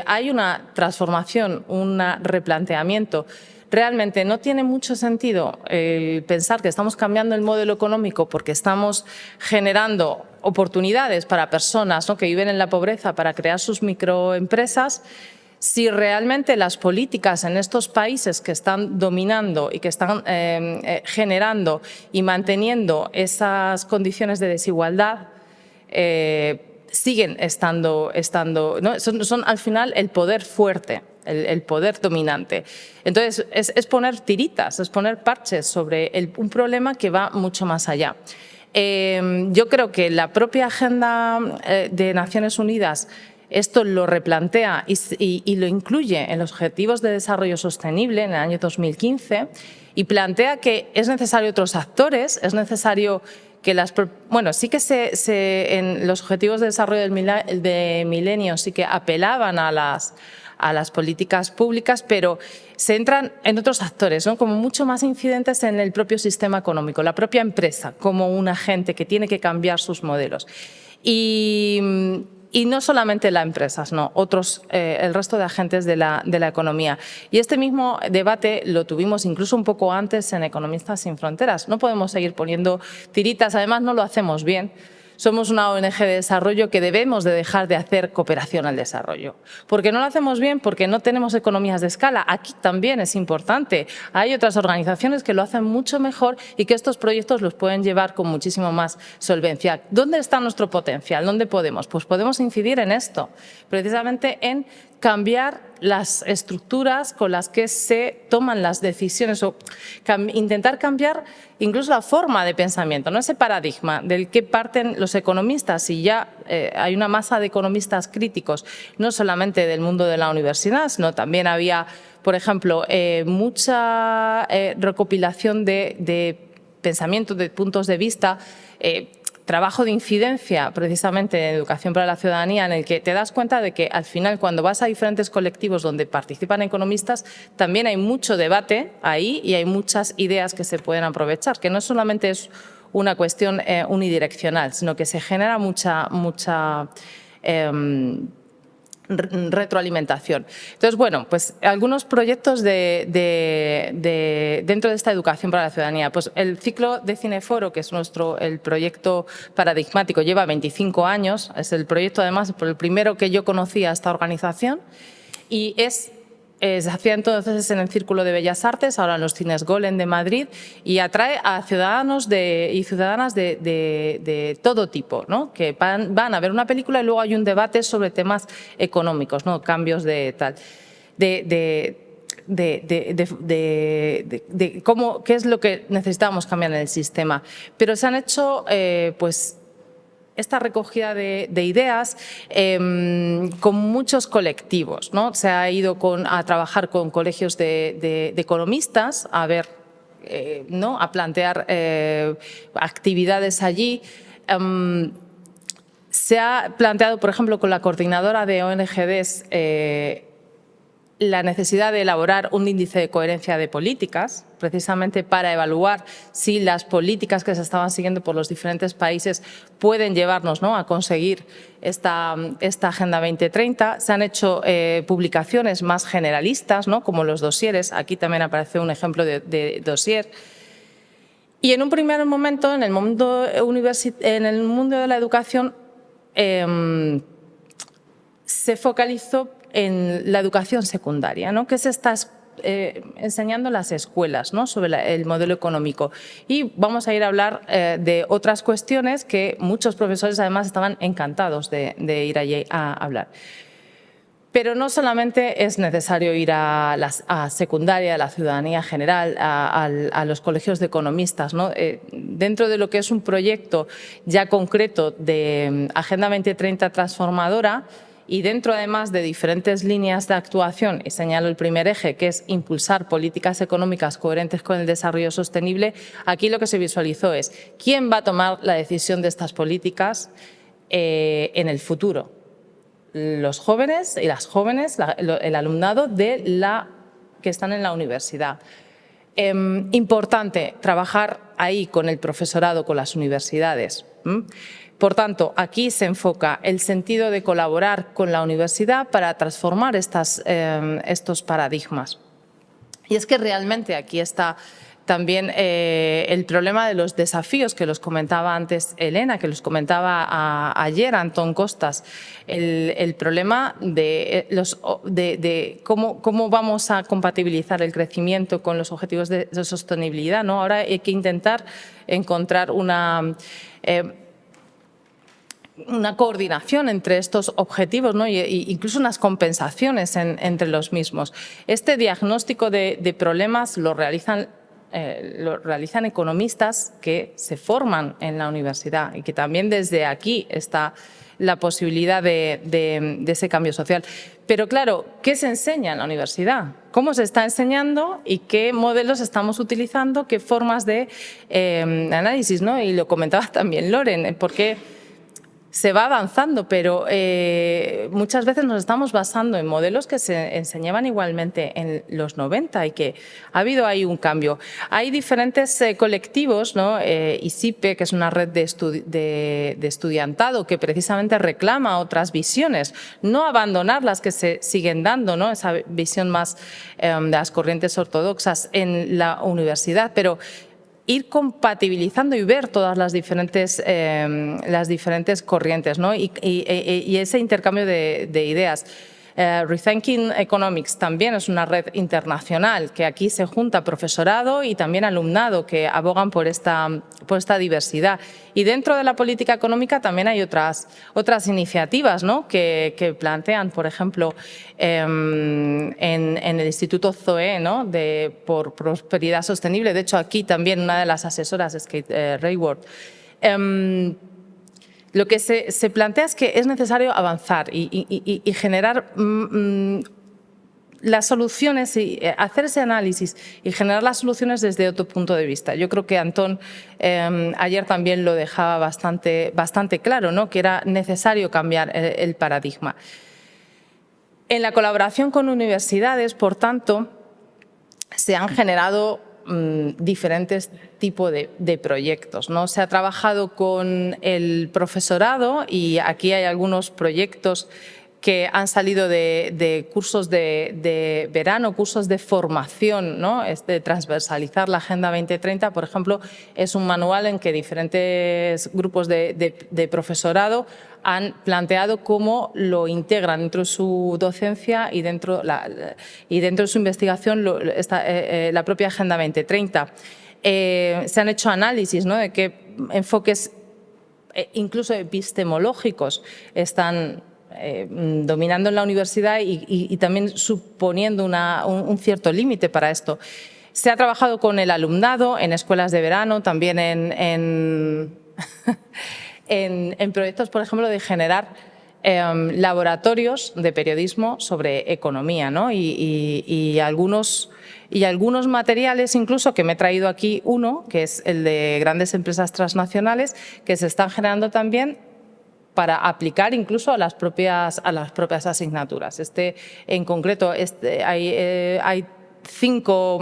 hay una transformación, un replanteamiento. Realmente no tiene mucho sentido pensar que estamos cambiando el modelo económico porque estamos generando oportunidades para personas, ¿no?, que viven en la pobreza para crear sus microempresas, si realmente las políticas en estos países que están dominando y que están generando y manteniendo esas condiciones de desigualdad siguen estando ¿no?, son al final el poder fuerte, el poder dominante. Entonces, es poner tiritas, es poner parches sobre un problema que va mucho más allá. Yo creo que la propia Agenda de Naciones Unidas esto lo replantea y lo incluye en los Objetivos de Desarrollo Sostenible en el año 2015 y plantea que es necesario otros actores, es necesario que sí que en los Objetivos de Desarrollo de Milenio sí que apelaban a las políticas públicas, pero se entran en otros actores, ¿no?, como mucho más incidentes en el propio sistema económico, la propia empresa como un agente que tiene que cambiar sus modelos. Y no solamente las empresas, no, el resto de agentes de la economía. Y este mismo debate lo tuvimos incluso un poco antes en Economistas sin Fronteras. No podemos seguir poniendo tiritas, además no lo hacemos bien. Somos una ONG de desarrollo que debemos de dejar de hacer cooperación al desarrollo. Porque no lo hacemos bien, porque no tenemos economías de escala. Aquí también es importante. Hay otras organizaciones que lo hacen mucho mejor y que estos proyectos los pueden llevar con muchísimo más solvencia. ¿Dónde está nuestro potencial? ¿Dónde podemos? Pues podemos incidir en esto, precisamente en cambiar las estructuras con las que se toman las decisiones o intentar cambiar incluso la forma de pensamiento, ¿no?, ese paradigma del que parten los economistas, y ya hay una masa de economistas críticos, no solamente del mundo de la universidad, sino también había, por ejemplo, mucha recopilación de pensamiento, de puntos de vista, trabajo de incidencia precisamente en educación para la ciudadanía, en el que te das cuenta de que al final cuando vas a diferentes colectivos donde participan economistas también hay mucho debate ahí y hay muchas ideas que se pueden aprovechar, que no solamente es una cuestión unidireccional, sino que se genera mucha retroalimentación. Entonces, bueno, pues algunos proyectos dentro de esta educación para la ciudadanía. Pues el ciclo de Cineforo, que es el proyecto paradigmático, lleva 25 años, es el proyecto además por el primero que yo conocía a esta organización y se hacía entonces en el Círculo de Bellas Artes, ahora en los Cines Golem de Madrid, y atrae a ciudadanos y ciudadanas de todo tipo, ¿no?, que van a ver una película y luego hay un debate sobre temas económicos, ¿no?, cambios de tal, qué es lo que necesitamos cambiar en el sistema. Pero se han hecho esta recogida de ideas con muchos colectivos, ¿no? Se ha ido a trabajar con colegios de economistas a ver, ¿no?, a plantear actividades allí. Se ha planteado, por ejemplo, con la coordinadora de ONGDs la necesidad de elaborar un índice de coherencia de políticas, precisamente para evaluar si las políticas que se estaban siguiendo por los diferentes países pueden llevarnos, ¿no?, a conseguir esta Agenda 2030. Se han hecho publicaciones más generalistas, ¿no?, como los dosieres. Aquí también aparece un ejemplo de dossier. Y en un primer momento, en el mundo de la educación, se focalizó en la educación secundaria, ¿no?, que se está enseñando en las escuelas, ¿no?, sobre el modelo económico. Y vamos a ir a hablar de otras cuestiones que muchos profesores además estaban encantados de ir allí a hablar. Pero no solamente es necesario ir a secundaria, a la ciudadanía general, a los colegios de economistas, ¿no? Dentro de lo que es un proyecto ya concreto de Agenda 2030 transformadora, y dentro además de diferentes líneas de actuación, y señalo el primer eje, que es impulsar políticas económicas coherentes con el desarrollo sostenible, aquí lo que se visualizó es quién va a tomar la decisión de estas políticas en el futuro. Los jóvenes y las jóvenes, el alumnado que están en la universidad. Importante trabajar ahí con el profesorado, con las universidades. Por tanto, aquí se enfoca el sentido de colaborar con la universidad para transformar estos paradigmas. Y es que realmente aquí está también el problema de los desafíos que los comentaba antes Elena, que los comentaba ayer Antón Costas, el problema de cómo vamos a compatibilizar el crecimiento con los objetivos de sostenibilidad, ¿no? Ahora hay que intentar encontrar una coordinación entre estos objetivos, ¿no? Incluso unas compensaciones entre los mismos. Este diagnóstico de problemas lo realizan economistas que se forman en la universidad y que también desde aquí está la posibilidad de ese cambio social. Pero claro, ¿qué se enseña en la universidad? ¿Cómo se está enseñando y qué modelos estamos utilizando, qué formas de análisis, ¿no? Y lo comentaba también Loren, porque se va avanzando, pero muchas veces nos estamos basando en modelos que se enseñaban igualmente en los 90 y que ha habido ahí un cambio. Hay diferentes colectivos, ¿no? ISIPE, que es una red de estudiantado que precisamente reclama otras visiones, no abandonar las que se siguen dando, ¿no? Esa visión más de las corrientes ortodoxas en la universidad, pero ir compatibilizando y ver todas las diferentes corrientes, ¿no? y ese intercambio de ideas. Rethinking Economics también es una red internacional que aquí se junta profesorado y también alumnado que abogan por esta diversidad. Y dentro de la política económica también hay otras iniciativas, ¿no? que plantean, por ejemplo, en el Instituto Zoe, ¿no? por Prosperidad Sostenible. De hecho, aquí también una de las asesoras es Kate Raworth. Lo que se plantea es que es necesario avanzar y generar las soluciones y hacer ese análisis y generar las soluciones desde otro punto de vista. Yo creo que Antón ayer también lo dejaba bastante claro, ¿no? Que era necesario cambiar el paradigma. En la colaboración con universidades, por tanto, se han generado diferentes tipos de proyectos, ¿no? Se ha trabajado con el profesorado y aquí hay algunos proyectos que han salido de cursos de verano, cursos de formación, ¿no? De transversalizar la Agenda 2030, por ejemplo, es un manual en que diferentes grupos de profesorado han planteado cómo lo integran dentro de su docencia y dentro de su investigación la propia Agenda 2030. Se han hecho análisis, ¿no? De qué enfoques incluso epistemológicos están dominando en la universidad y también suponiendo un cierto límite para esto. Se ha trabajado con el alumnado en escuelas de verano, también en proyectos, por ejemplo, de generar laboratorios de periodismo sobre economía, ¿no? y algunos materiales, incluso que me he traído aquí uno, que es el de grandes empresas transnacionales, que se están generando también para aplicar incluso a las propias asignaturas. En concreto, hay cinco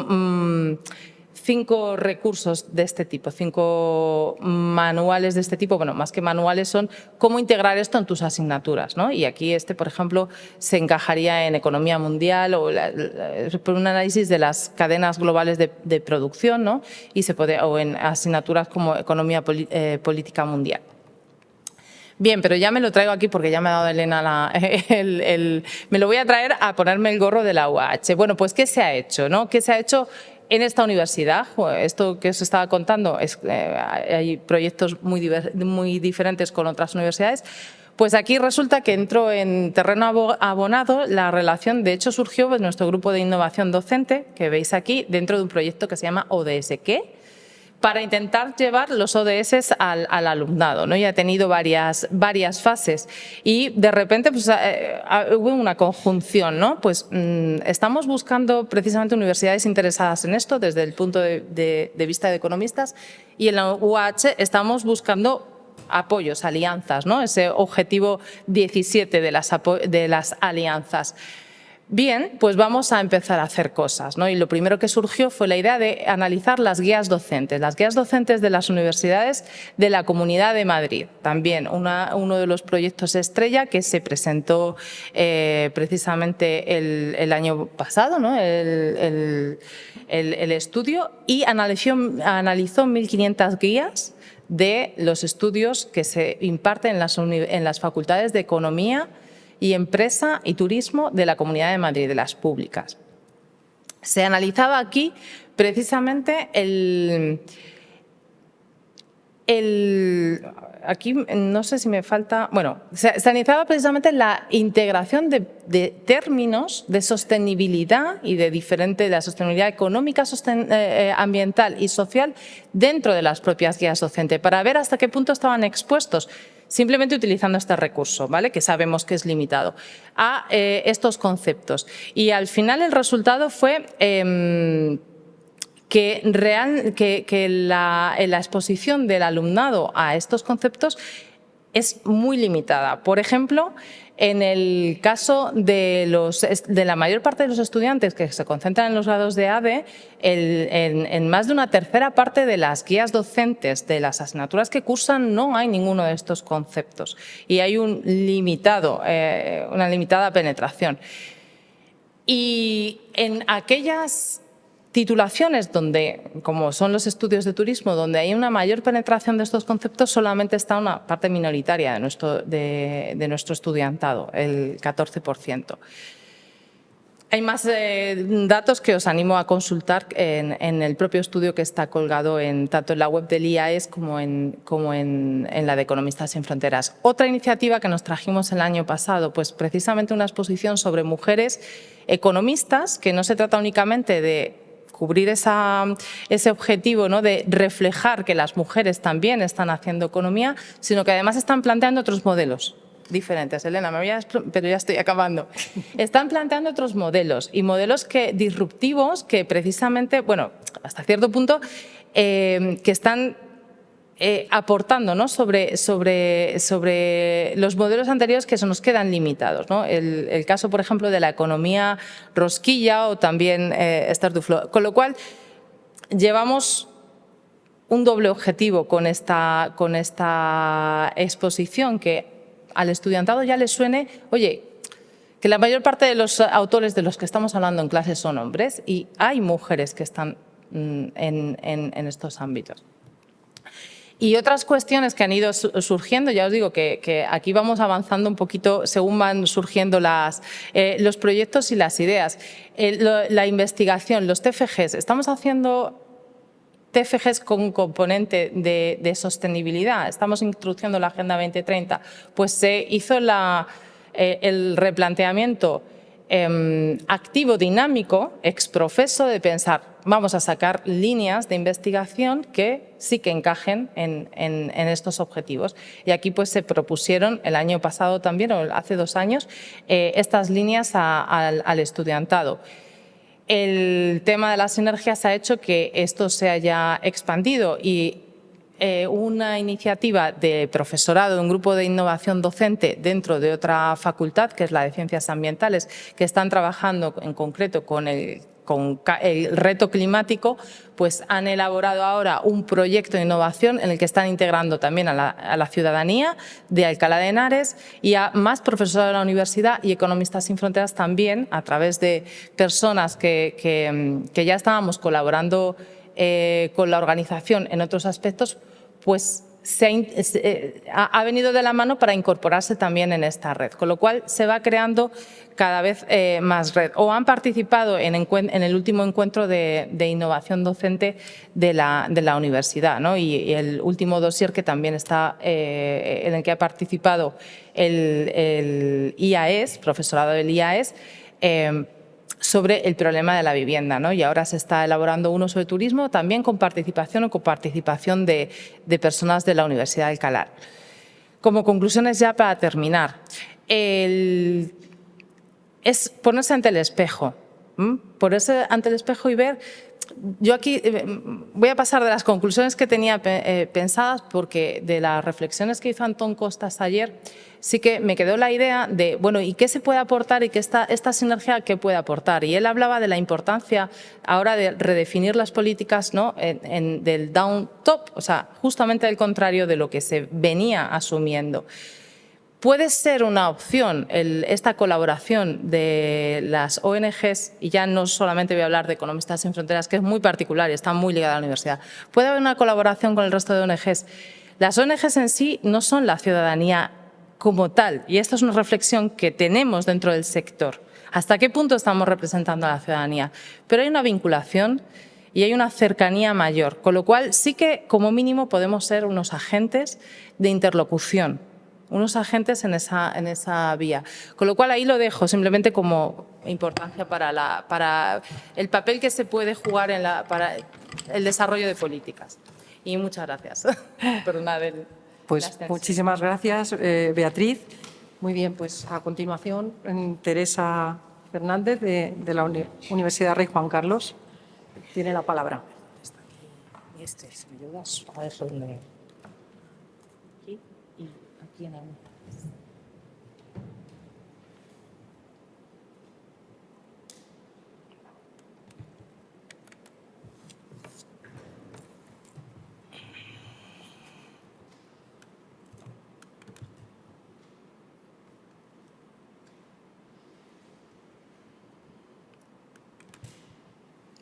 recursos de este tipo, 5 manuales de este tipo. Bueno, más que manuales son cómo integrar esto en tus asignaturas, ¿no? Y aquí por ejemplo, se encajaría en economía mundial o por un análisis de las cadenas globales de producción, ¿no? O en asignaturas como economía política mundial. Bien, pero ya me lo traigo aquí porque ya me ha dado Elena me lo voy a traer a ponerme el gorro de la UAH. Bueno, pues ¿qué se ha hecho, no? ¿Qué se ha hecho en esta universidad? Esto que os estaba contando, hay proyectos muy diferentes con otras universidades. Pues aquí resulta que entró en terreno abonado la relación, de hecho surgió de nuestro grupo de innovación docente, que veis aquí, dentro de un proyecto que se llama ODS. ¿Qué? Para intentar llevar los ODS al alumnado, ¿no? Y ha tenido varias fases y de repente pues, hubo una conjunción, ¿no? Pues estamos buscando precisamente universidades interesadas en esto desde el punto de vista de economistas y en la UAH estamos buscando apoyos, alianzas, ¿no? Ese objetivo 17 de las alianzas. Bien, pues vamos a empezar a hacer cosas, ¿no? Y lo primero que surgió fue la idea de analizar las guías docentes de las universidades de la Comunidad de Madrid. También uno de los proyectos estrella que se presentó precisamente el año pasado, ¿no? el estudio, y analizó 1.500 guías de los estudios que se imparten en las facultades de Economía y Empresa y Turismo de la Comunidad de Madrid, de las públicas. Se analizaba aquí precisamente aquí no sé si me falta, bueno, se analizaba precisamente la integración de términos de sostenibilidad y de la sostenibilidad económica, ambiental y social dentro de las propias guías docentes, para ver hasta qué punto estaban expuestos, simplemente utilizando este recurso, ¿vale? Que sabemos que es limitado, a estos conceptos. Y al final el resultado fue que la exposición del alumnado a estos conceptos es muy limitada. Por ejemplo, en el caso de la mayor parte de los estudiantes que se concentran en los grados de ADE, en más de una tercera parte de las guías docentes de las asignaturas que cursan no hay ninguno de estos conceptos y hay una limitada penetración. Y en aquellas titulaciones donde, como son los estudios de turismo, donde hay una mayor penetración de estos conceptos, solamente está una parte minoritaria de nuestro estudiantado, el 14%. Hay más datos que os animo a consultar en el propio estudio que está colgado tanto en la web del IAES como en la de Economistas sin Fronteras. Otra iniciativa que nos trajimos el año pasado, pues precisamente una exposición sobre mujeres economistas, que no se trata únicamente de cubrir ese objetivo, ¿no?, de reflejar que las mujeres también están haciendo economía, sino que además están planteando otros modelos diferentes. Elena, pero ya estoy acabando. Están planteando otros modelos y modelos disruptivos que precisamente, bueno, hasta cierto punto, que están aportando, ¿no?, sobre los modelos anteriores que se nos quedan limitados, ¿no? El caso, por ejemplo, de la economía rosquilla o también Esther Duflo. Con lo cual, llevamos un doble objetivo con esta exposición, que al estudiantado ya le suene, oye, que la mayor parte de los autores de los que estamos hablando en clase son hombres y hay mujeres que están en estos ámbitos. Y otras cuestiones que han ido surgiendo, ya os digo que aquí vamos avanzando un poquito según van surgiendo los proyectos y las ideas. La investigación, los TFGs, estamos haciendo TFGs con un componente de sostenibilidad, estamos introduciendo la Agenda 2030, pues se hizo el replanteamiento activo, dinámico, exprofeso, de pensar, vamos a sacar líneas de investigación que sí que encajen en estos objetivos. Y aquí pues se propusieron el año pasado también, o hace 2 años, estas líneas al estudiantado. El tema de las sinergias ha hecho que esto se haya expandido y una iniciativa de profesorado, de un grupo de innovación docente dentro de otra facultad, que es la de Ciencias Ambientales, que están trabajando en concreto con el reto climático, pues han elaborado ahora un proyecto de innovación en el que están integrando también a la ciudadanía de Alcalá de Henares y a más profesores de la universidad y Economistas sin Fronteras también, a través de personas que ya estábamos colaborando con la organización en otros aspectos, pues ha venido de la mano para incorporarse también en esta red, con lo cual se va creando cada vez más red. O han participado en el último encuentro de innovación docente de la universidad, ¿no? Y el último dossier que también está, en el que ha participado el IAES, profesorado del IAES, sobre el problema de la vivienda, ¿no? Y ahora se está elaborando uno sobre turismo, también con participación o coparticipación de personas de la Universidad de Alcalá. Como conclusiones ya para terminar, es ponerse ante el espejo, ponerse ante el espejo y ver yo aquí voy a pasar de las conclusiones que tenía pensadas, porque de las reflexiones que hizo Antón Costas ayer sí que me quedó la idea de, bueno, ¿y qué se puede aportar y qué esta sinergia qué puede aportar? Y él hablaba de la importancia ahora de redefinir las políticas, ¿no? Del down top, o sea, justamente el contrario de lo que se venía asumiendo. Puede ser una opción esta colaboración de las ONGs, y ya no solamente voy a hablar de Economistas sin Fronteras, que es muy particular y está muy ligada a la universidad. Puede haber una colaboración con el resto de ONGs. Las ONGs en sí no son la ciudadanía como tal, y esta es una reflexión que tenemos dentro del sector. ¿Hasta qué punto estamos representando a la ciudadanía? Pero hay una vinculación y hay una cercanía mayor, con lo cual sí que como mínimo podemos ser unos agentes de interlocución, unos agentes en esa vía. Con lo cual ahí lo dejo simplemente como importancia para el papel que se puede jugar para el desarrollo de políticas. Y muchas gracias. Perdona Pues muchísimas gracias, Beatriz. Muy bien, pues a continuación Teresa Fernández de la Universidad Rey Juan Carlos tiene la palabra. Si me ayudas a ver dónde. Aquí y aquí en el.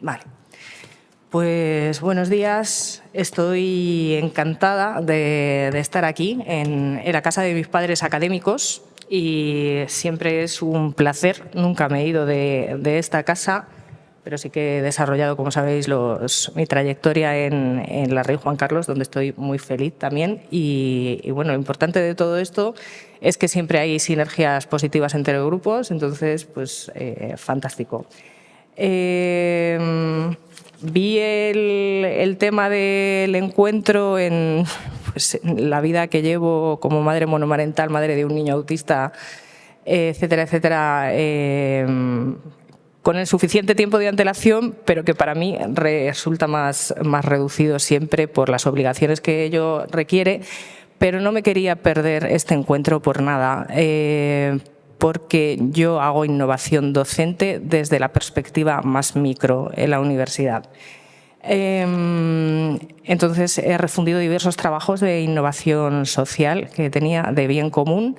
Vale. Pues buenos días, estoy encantada de estar aquí en la casa de mis padres académicos y siempre es un placer, nunca me he ido de esta casa, pero sí que he desarrollado, como sabéis, mi trayectoria en la Rey Juan Carlos, donde estoy muy feliz también y bueno, lo importante de todo esto es que siempre hay sinergias positivas entre grupos, entonces pues fantástico. Vi el tema del encuentro en la vida que llevo como madre monomarental, madre de un niño autista, etcétera, etcétera, con el suficiente tiempo de antelación, pero que para mí resulta más reducido siempre por las obligaciones que ello requiere, pero no me quería perder este encuentro por nada. Porque yo hago innovación docente desde la perspectiva más micro en la universidad. Entonces he refundido diversos trabajos de innovación social que tenía de bien común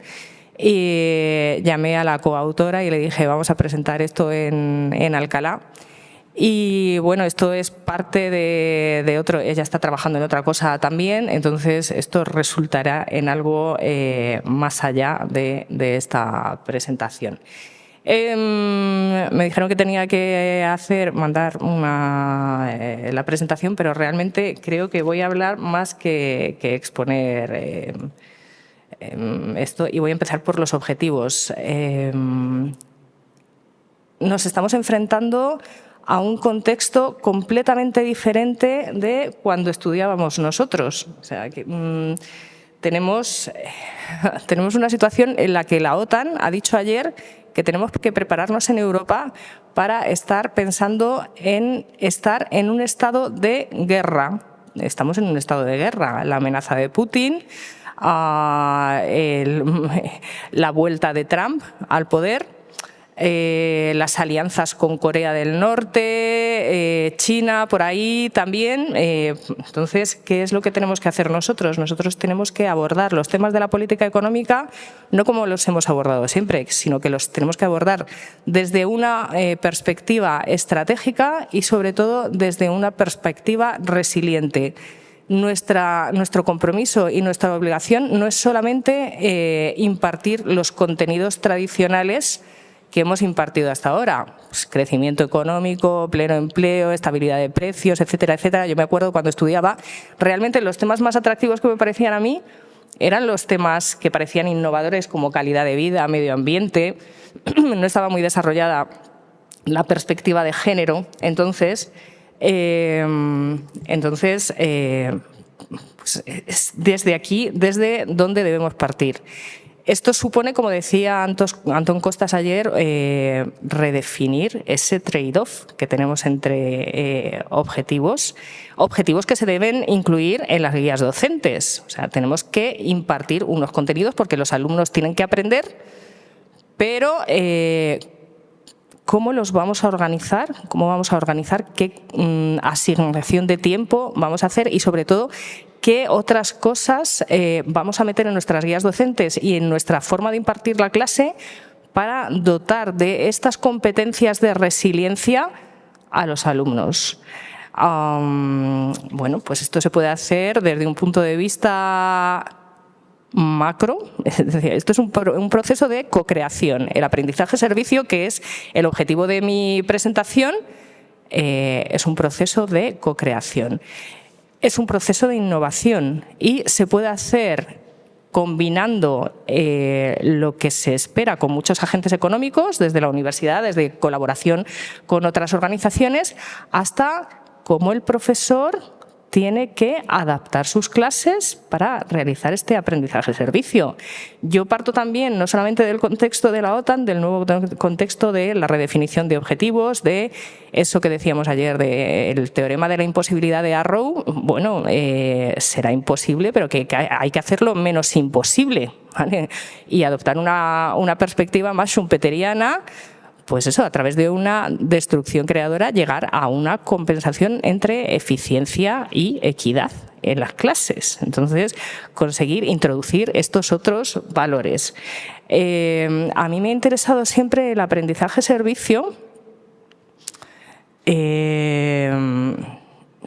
y llamé a la coautora y le dije vamos a presentar esto en Alcalá. Y bueno, esto es parte de otro, ella está trabajando en otra cosa también, entonces esto resultará en algo más allá de esta presentación. Me dijeron que tenía que mandar la presentación, pero realmente creo que voy a hablar más que exponer esto y voy a empezar por los objetivos. Nos estamos enfrentando a un contexto completamente diferente de cuando estudiábamos nosotros. O sea, que, tenemos una situación en la que la OTAN ha dicho ayer que tenemos que prepararnos en Europa para estar pensando en estar en un estado de guerra. Estamos en un estado de guerra. La amenaza de Putin, la vuelta de Trump al poder, las alianzas con Corea del Norte, China, por ahí también. Entonces, ¿qué es lo que tenemos que hacer nosotros? Nosotros tenemos que abordar los temas de la política económica no como los hemos abordado siempre, sino que los tenemos que abordar desde una perspectiva estratégica y, sobre todo, desde una perspectiva resiliente. Nuestro compromiso y nuestra obligación no es solamente impartir los contenidos tradicionales que hemos impartido hasta ahora, pues crecimiento económico, pleno empleo, estabilidad de precios, etcétera, etcétera. Yo me acuerdo cuando estudiaba, realmente los temas más atractivos que me parecían a mí eran los temas que parecían innovadores como calidad de vida, medio ambiente. No estaba muy desarrollada la perspectiva de género, entonces pues es desde aquí, desde donde debemos partir. Esto supone, como decía Antón Costas ayer, redefinir ese trade-off que tenemos entre objetivos que se deben incluir en las guías docentes. O sea, tenemos que impartir unos contenidos porque los alumnos tienen que aprender, pero ¿cómo los vamos a organizar? ¿Cómo vamos a organizar? ¿Qué asignación de tiempo vamos a hacer? Y sobre todo, ¿qué otras cosas vamos a meter en nuestras guías docentes y en nuestra forma de impartir la clase para dotar de estas competencias de resiliencia a los alumnos? Bueno, pues esto se puede hacer desde un punto de vista macro, es decir, esto es un proceso de co-creación. El aprendizaje-servicio, que es el objetivo de mi presentación, es un proceso de co-creación. Es un proceso de innovación y se puede hacer combinando lo que se espera con muchos agentes económicos, desde la universidad, desde colaboración con otras organizaciones, hasta cómo el profesor tiene que adaptar sus clases para realizar este aprendizaje-servicio. Yo parto también no solamente del contexto de la OTAN, del nuevo contexto de la redefinición de objetivos, de eso que decíamos ayer, del teorema de la imposibilidad de Arrow. Bueno, será imposible, pero que hay que hacerlo menos imposible, ¿vale? Y adoptar una perspectiva más schumpeteriana, pues eso, a través de una destrucción creadora, llegar a una compensación entre eficiencia y equidad en las clases. Entonces, conseguir introducir estos otros valores. A mí me ha interesado siempre el aprendizaje-servicio,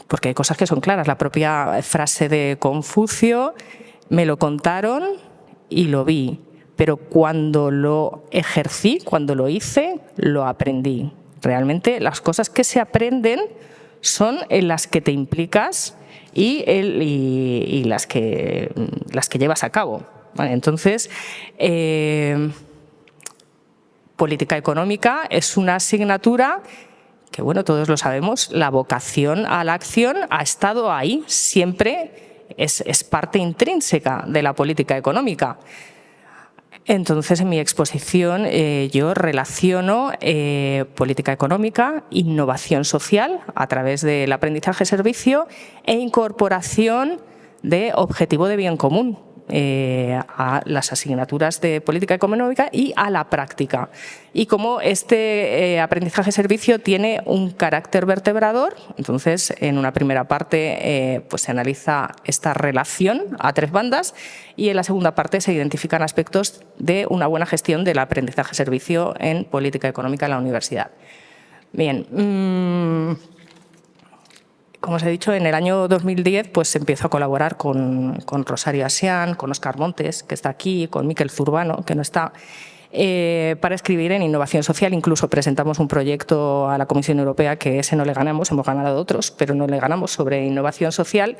porque hay cosas que son claras. La propia frase de Confucio, me lo contaron y lo vi. Pero cuando lo ejercí, cuando lo hice, lo aprendí. Realmente las cosas que se aprenden son en las que te implicas y las que llevas a cabo. Vale, entonces, política económica es una asignatura que, bueno, todos lo sabemos, la vocación a la acción ha estado ahí, siempre es parte intrínseca de la política económica. Entonces, en mi exposición yo relaciono política económica, innovación social a través del aprendizaje-servicio e incorporación de objetivo de bien común a las asignaturas de política económica y a la práctica. Y como este aprendizaje-servicio tiene un carácter vertebrador, entonces en una primera parte pues se analiza esta relación a 3 bandas y en la segunda parte se identifican aspectos de una buena gestión del aprendizaje-servicio en política económica en la universidad. Bien. Como os he dicho, en el año 2010 pues empiezo a colaborar con Rosario Asián, con Óscar Montes, que está aquí, con Miquel Zurbano, que no está, para escribir en innovación social. Incluso presentamos un proyecto a la Comisión Europea, que ese no le ganamos, hemos ganado otros, pero no le ganamos, sobre innovación social.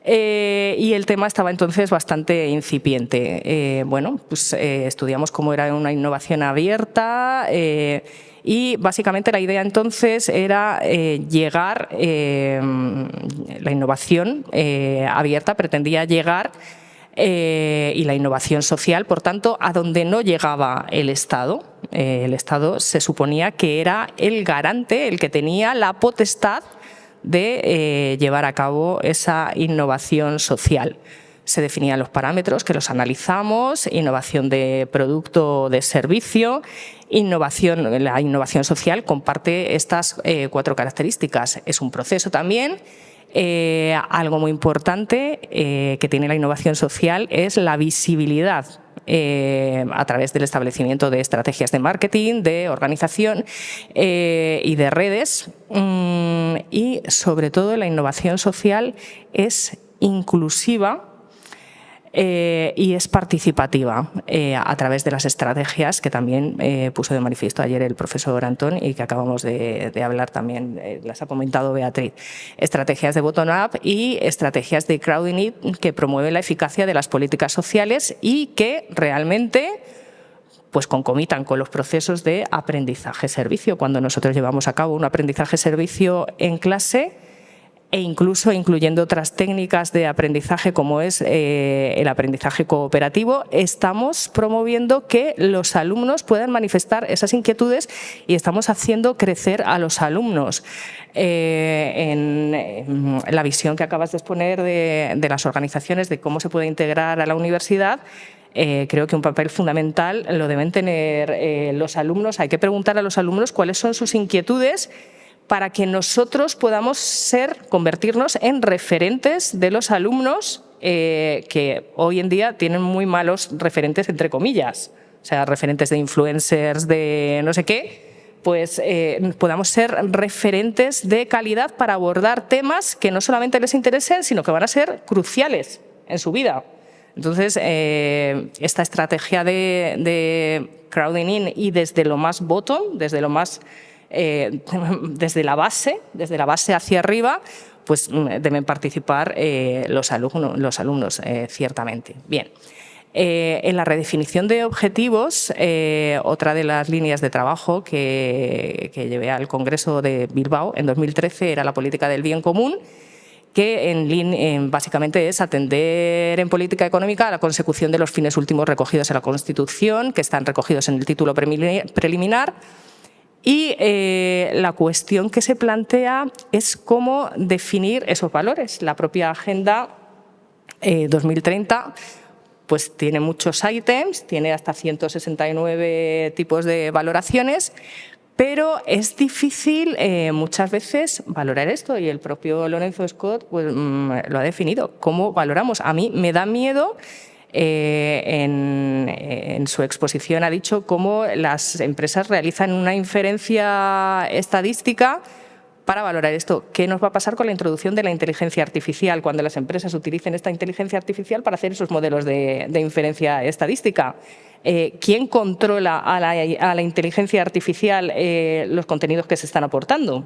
Y el tema estaba entonces bastante incipiente. Bueno, pues estudiamos cómo era una innovación abierta, y básicamente la idea entonces era llegar, la innovación abierta pretendía llegar, y la innovación social, por tanto, a donde no llegaba el Estado. El Estado se suponía que era el garante, el que tenía la potestad de llevar a cabo esa innovación social. Se definían los parámetros, que los analizamos: innovación de producto o de servicio. La innovación social comparte estas 4 características. Es un proceso también. Algo muy importante que tiene la innovación social es la visibilidad a través del establecimiento de estrategias de marketing, de organización y de redes. Y sobre todo la innovación social es inclusiva y es participativa a través de las estrategias que también puso de manifiesto ayer el profesor Antón y que acabamos de hablar también, las ha comentado Beatriz. Estrategias de bottom-up y estrategias de crowding que promueven la eficacia de las políticas sociales y que realmente pues concomitan con los procesos de aprendizaje-servicio. Cuando nosotros llevamos a cabo un aprendizaje-servicio en clase, e incluso incluyendo otras técnicas de aprendizaje como es el aprendizaje cooperativo, estamos promoviendo que los alumnos puedan manifestar esas inquietudes y estamos haciendo crecer a los alumnos. En la visión que acabas de exponer de las organizaciones, de cómo se puede integrar a la universidad, creo que un papel fundamental lo deben tener los alumnos. Hay que preguntar a los alumnos cuáles son sus inquietudes para que nosotros podamos convertirnos en referentes de los alumnos que hoy en día tienen muy malos referentes, entre comillas, o sea, referentes de influencers, de no sé qué, pues podamos ser referentes de calidad para abordar temas que no solamente les interesen, sino que van a ser cruciales en su vida. Entonces, esta estrategia de crowding in y desde lo más bottom, desde lo más desde la base hacia arriba, pues deben participar los alumnos ciertamente. Bien. En la redefinición de objetivos, otra de las líneas de trabajo que llevé al Congreso de Bilbao en 2013 era la política del bien común, que básicamente es atender en política económica a la consecución de los fines últimos recogidos en la Constitución, que están recogidos en el título preliminar. Y la cuestión que se plantea es cómo definir esos valores. La propia Agenda 2030 pues tiene muchos ítems, tiene hasta 169 tipos de valoraciones, pero es difícil muchas veces valorar esto, y el propio Lorenzo Scott pues, lo ha definido. ¿Cómo valoramos? A mí me da miedo. En su exposición ha dicho cómo las empresas realizan una inferencia estadística para valorar esto. ¿Qué nos va a pasar con la introducción de la inteligencia artificial cuando las empresas utilicen esta inteligencia artificial para hacer esos modelos de inferencia estadística? ¿Quién controla a la inteligencia artificial los contenidos que se están aportando?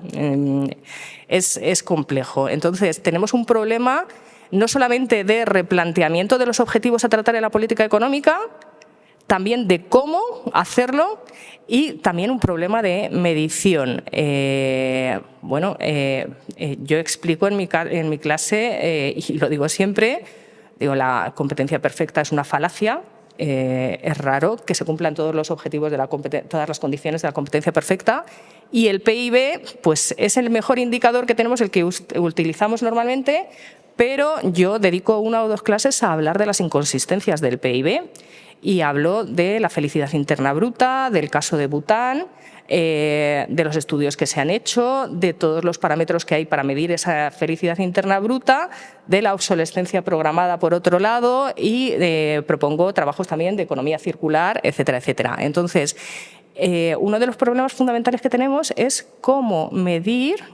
Es complejo. Entonces, tenemos un problema no solamente de replanteamiento de los objetivos a tratar en la política económica, también de cómo hacerlo y también un problema de medición. Yo explico en mi clase, y lo digo siempre, la competencia perfecta es una falacia. Es raro que se cumplan todos los objetivos de todas las condiciones de la competencia perfecta, y el PIB pues, es el mejor indicador que tenemos, el que utilizamos normalmente, pero yo dedico 1 o 2 clases a hablar de las inconsistencias del PIB y hablo de la felicidad interna bruta, del caso de Bután, de los estudios que se han hecho, de todos los parámetros que hay para medir esa felicidad interna bruta, de la obsolescencia programada por otro lado, y propongo trabajos también de economía circular, etcétera, etcétera. Entonces, uno de los problemas fundamentales que tenemos es cómo medir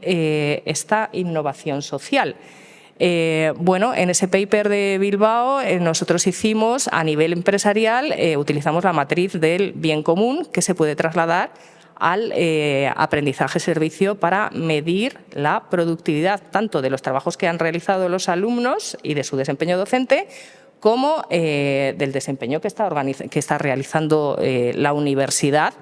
esta innovación social. En ese paper de Bilbao nosotros hicimos a nivel empresarial, utilizamos la matriz del bien común que se puede trasladar al aprendizaje-servicio para medir la productividad tanto de los trabajos que han realizado los alumnos y de su desempeño docente, como del desempeño que está realizando la universidad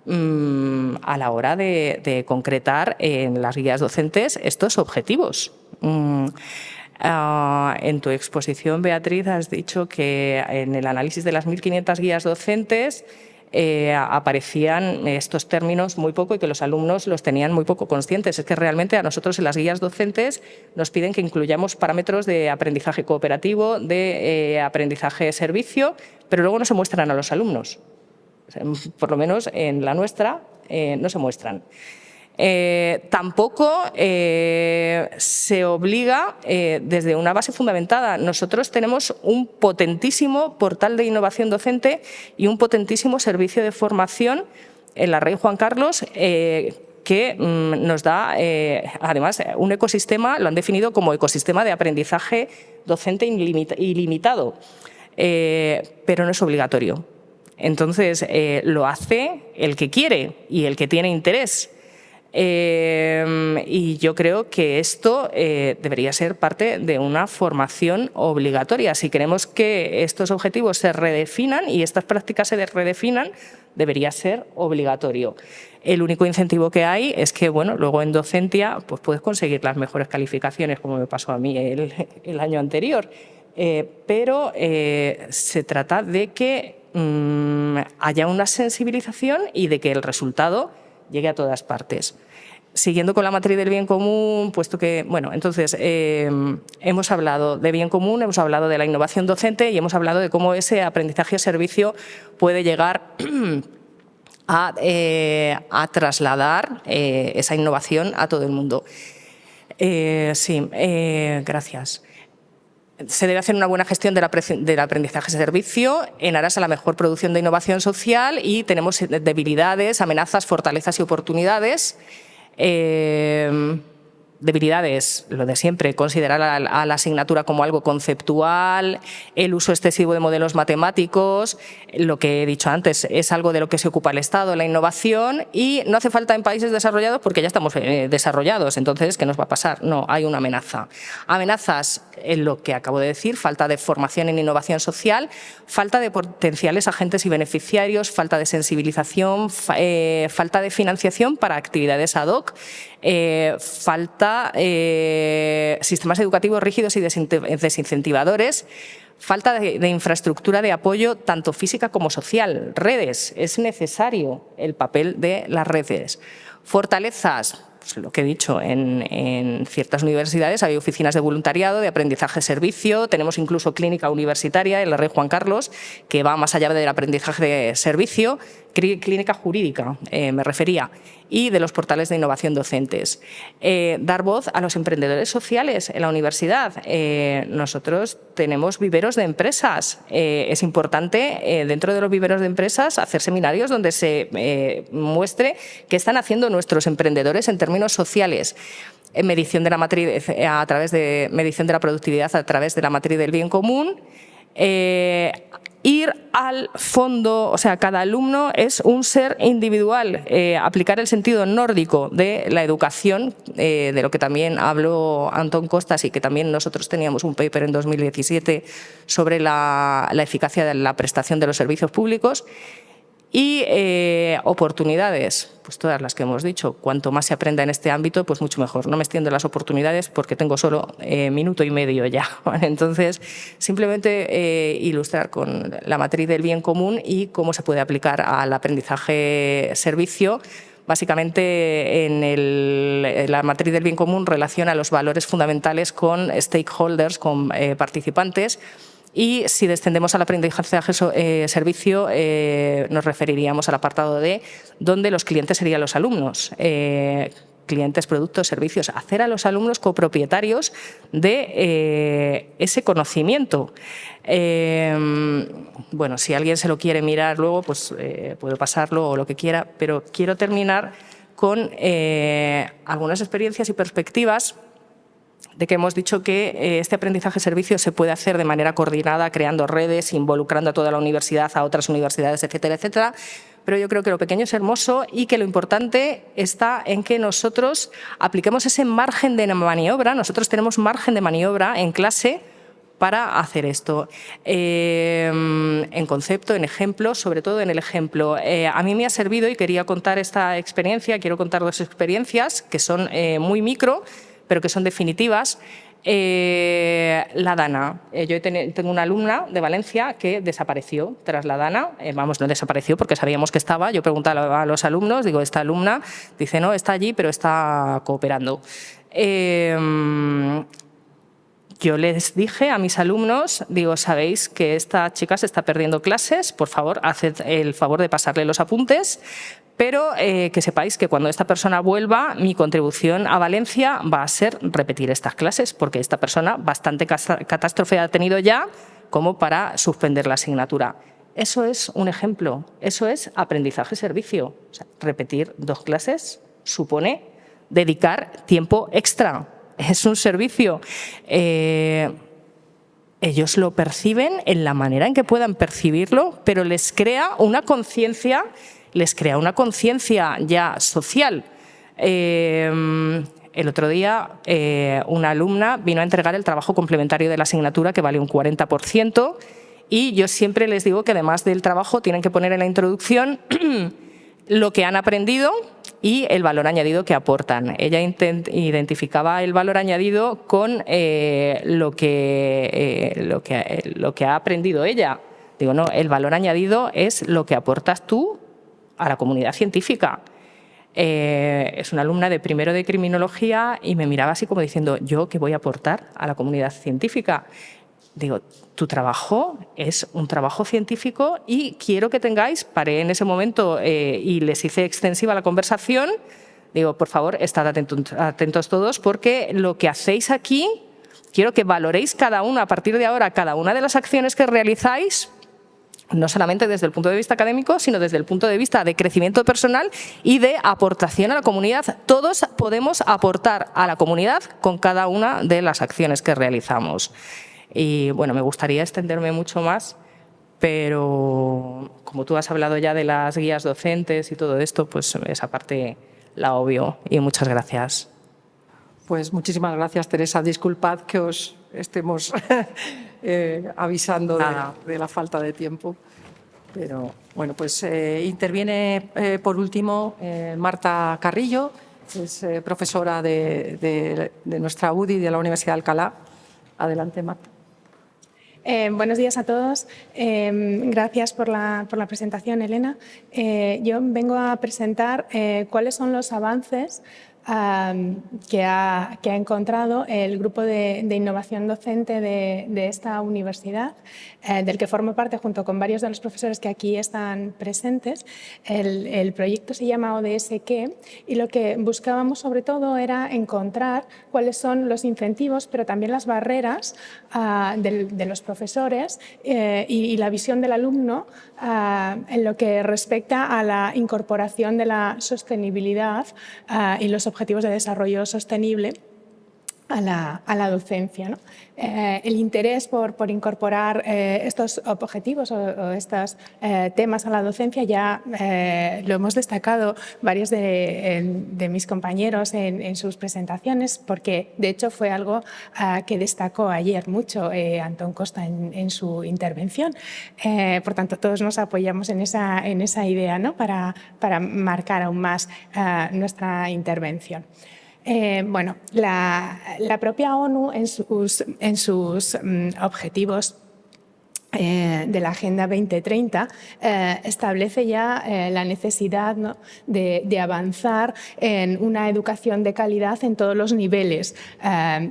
a la hora de concretar en las guías docentes estos objetivos. En tu exposición, Beatriz, has dicho que en el análisis de las 1.500 guías docentes aparecían estos términos muy poco y que los alumnos los tenían muy poco conscientes. Es que realmente a nosotros en las guías docentes nos piden que incluyamos parámetros de aprendizaje cooperativo, de aprendizaje servicio, pero luego no se muestran a los alumnos. Por lo menos en la nuestra no se muestran. Tampoco se obliga desde una base fundamentada. Nosotros tenemos un potentísimo portal de innovación docente y un potentísimo servicio de formación en la Rey Juan Carlos que nos da, además, un ecosistema, lo han definido como ecosistema de aprendizaje docente ilimitado, pero no es obligatorio. Entonces, lo hace el que quiere y el que tiene interés. Y yo creo que esto debería ser parte de una formación obligatoria. Si queremos que estos objetivos se redefinan y estas prácticas se redefinan, debería ser obligatorio. El único incentivo que hay es que, bueno, luego en docencia pues puedes conseguir las mejores calificaciones, como me pasó a mí el año anterior. Pero se trata de que haya una sensibilización y de que el resultado llegue a todas partes. Siguiendo con la matriz del bien común, puesto que, bueno, entonces hemos hablado de bien común, hemos hablado de la innovación docente y hemos hablado de cómo ese aprendizaje-servicio puede llegar a trasladar esa innovación a todo el mundo. Gracias. Se debe hacer una buena gestión del aprendizaje-servicio en aras a la mejor producción de innovación social y tenemos debilidades, amenazas, fortalezas y oportunidades. Debilidades, lo de siempre, considerar a la asignatura como algo conceptual, el uso excesivo de modelos matemáticos, lo que he dicho antes, es algo de lo que se ocupa el Estado, la innovación, y no hace falta en países desarrollados porque ya estamos desarrollados, entonces, ¿qué nos va a pasar? No, hay una amenaza. Amenazas en lo que acabo de decir, falta de formación en innovación social, falta de potenciales agentes y beneficiarios, falta de sensibilización, falta de financiación para actividades ad hoc, falta sistemas educativos rígidos y desincentivadores, falta de infraestructura de apoyo tanto física como social, redes, es necesario el papel de las redes. Fortalezas, pues lo que he dicho, en ciertas universidades hay oficinas de voluntariado, de aprendizaje-servicio, tenemos incluso clínica universitaria en la Rey Juan Carlos, que va más allá del aprendizaje de servicio, clínica jurídica, me refería, y de los portales de innovación docentes. Dar voz a los emprendedores sociales en la universidad. Nosotros tenemos viveros de empresas. Es importante, dentro de los viveros de empresas, hacer seminarios donde se muestre qué están haciendo nuestros emprendedores en términos sociales. Medición de la matriz a través de medición de la productividad a través de la matriz del bien común. Ir al fondo, o sea, cada alumno es un ser individual, aplicar el sentido nórdico de la educación, de lo que también habló Antón Costas y que también nosotros teníamos un paper en 2017 sobre la eficacia de la prestación de los servicios públicos. Y oportunidades, pues todas las que hemos dicho. Cuanto más se aprenda en este ámbito, pues mucho mejor. No me extiendo en las oportunidades porque tengo solo minuto y medio ya. Entonces, simplemente ilustrar con la matriz del bien común y cómo se puede aplicar al aprendizaje-servicio. Básicamente, en la matriz del bien común relaciona los valores fundamentales con stakeholders, con participantes. Y si descendemos al aprendizaje-servicio, nos referiríamos al apartado D, donde los clientes serían los alumnos. Clientes, productos, servicios. Hacer a los alumnos copropietarios de ese conocimiento. Bueno, si alguien se lo quiere mirar luego, pues puedo pasarlo o lo que quiera, pero quiero terminar con algunas experiencias y perspectivas de que hemos dicho que este aprendizaje-servicio se puede hacer de manera coordinada, creando redes, involucrando a toda la universidad, a otras universidades, etcétera, etcétera. Pero yo creo que lo pequeño es hermoso y que lo importante está en que nosotros apliquemos ese margen de maniobra. Nosotros tenemos margen de maniobra en clase para hacer esto. En concepto, en ejemplo, sobre todo en el ejemplo. A mí me ha servido y quería contar esta experiencia, quiero contar dos experiencias que son muy micro, pero que son definitivas. La DANA. Yo tengo una alumna de Valencia que desapareció tras la DANA. Vamos, no desapareció porque sabíamos que estaba. Yo preguntaba a los alumnos, digo, esta alumna, dice, no, está allí, pero está cooperando. Yo les dije a mis alumnos, digo, sabéis que esta chica se está perdiendo clases, por favor, haced el favor de pasarle los apuntes, pero que sepáis que cuando esta persona vuelva, mi contribución a Valencia va a ser repetir estas clases, porque esta persona bastante catástrofe ha tenido ya como para suspender la asignatura. Eso es un ejemplo, eso es aprendizaje-servicio. O sea, repetir 2 clases supone dedicar tiempo extra. Es un servicio. Ellos lo perciben en la manera en que puedan percibirlo, pero les crea una conciencia ya social. El otro día una alumna vino a entregar el trabajo complementario de la asignatura que vale un 40%, y yo siempre les digo que además del trabajo tienen que poner en la introducción lo que han aprendido y el valor añadido que aportan. Ella identificaba el valor añadido con lo que ha aprendido ella. Digo, no, el valor añadido es lo que aportas tú a la comunidad científica. Es una alumna de primero de criminología y me miraba así como diciendo, ¿yo qué voy a aportar a la comunidad científica? Digo, tu trabajo es un trabajo científico y quiero que tengáis, paré en ese momento y les hice extensiva la conversación, digo, por favor, estad atentos todos porque lo que hacéis aquí, quiero que valoréis cada una, a partir de ahora, cada una de las acciones que realizáis, no solamente desde el punto de vista académico, sino desde el punto de vista de crecimiento personal y de aportación a la comunidad. Todos podemos aportar a la comunidad con cada una de las acciones que realizamos. Y bueno, me gustaría extenderme mucho más, pero como tú has hablado ya de las guías docentes y todo esto, pues esa parte la obvio. Y muchas gracias. Pues muchísimas gracias, Teresa. Disculpad que os estemos avisando de la falta de tiempo. Pero bueno, pues interviene por último Marta Carrillo, es profesora de nuestra UDI de la Universidad de Alcalá. Adelante, Marta. Buenos días a todos. Gracias por la presentación, Elena. Yo vengo a presentar cuáles son los avances que ha encontrado el grupo de innovación docente de esta universidad, del que formo parte junto con varios de los profesores que aquí están presentes. El proyecto se llama ODS-QUE y lo que buscábamos sobre todo era encontrar cuáles son los incentivos, pero también las barreras de los profesores y la visión del alumno en lo que respecta a la incorporación de la sostenibilidad y los objetivos de desarrollo sostenible a la docencia, ¿no? El interés por incorporar estos objetivos o estos temas a la docencia ya lo hemos destacado varios de mis compañeros en sus presentaciones, porque de hecho fue algo que destacó ayer mucho Antón Costa en su intervención. Por tanto, todos nos apoyamos en esa idea, ¿no? para marcar aún más nuestra intervención. Bueno, la propia ONU en sus objetivos de la Agenda 2030 establece ya la necesidad, ¿no? de avanzar en una educación de calidad en todos los niveles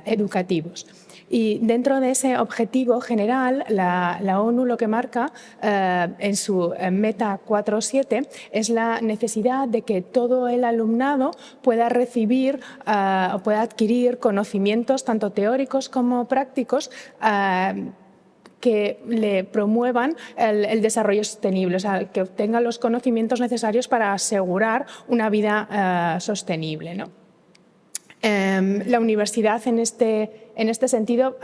educativos. Y dentro de ese objetivo general, la ONU lo que marca en su Meta 4.7 es la necesidad de que todo el alumnado pueda recibir o pueda adquirir conocimientos tanto teóricos como prácticos que le promuevan el desarrollo sostenible, o sea, que obtenga los conocimientos necesarios para asegurar una vida sostenible, ¿no? La universidad en este sentido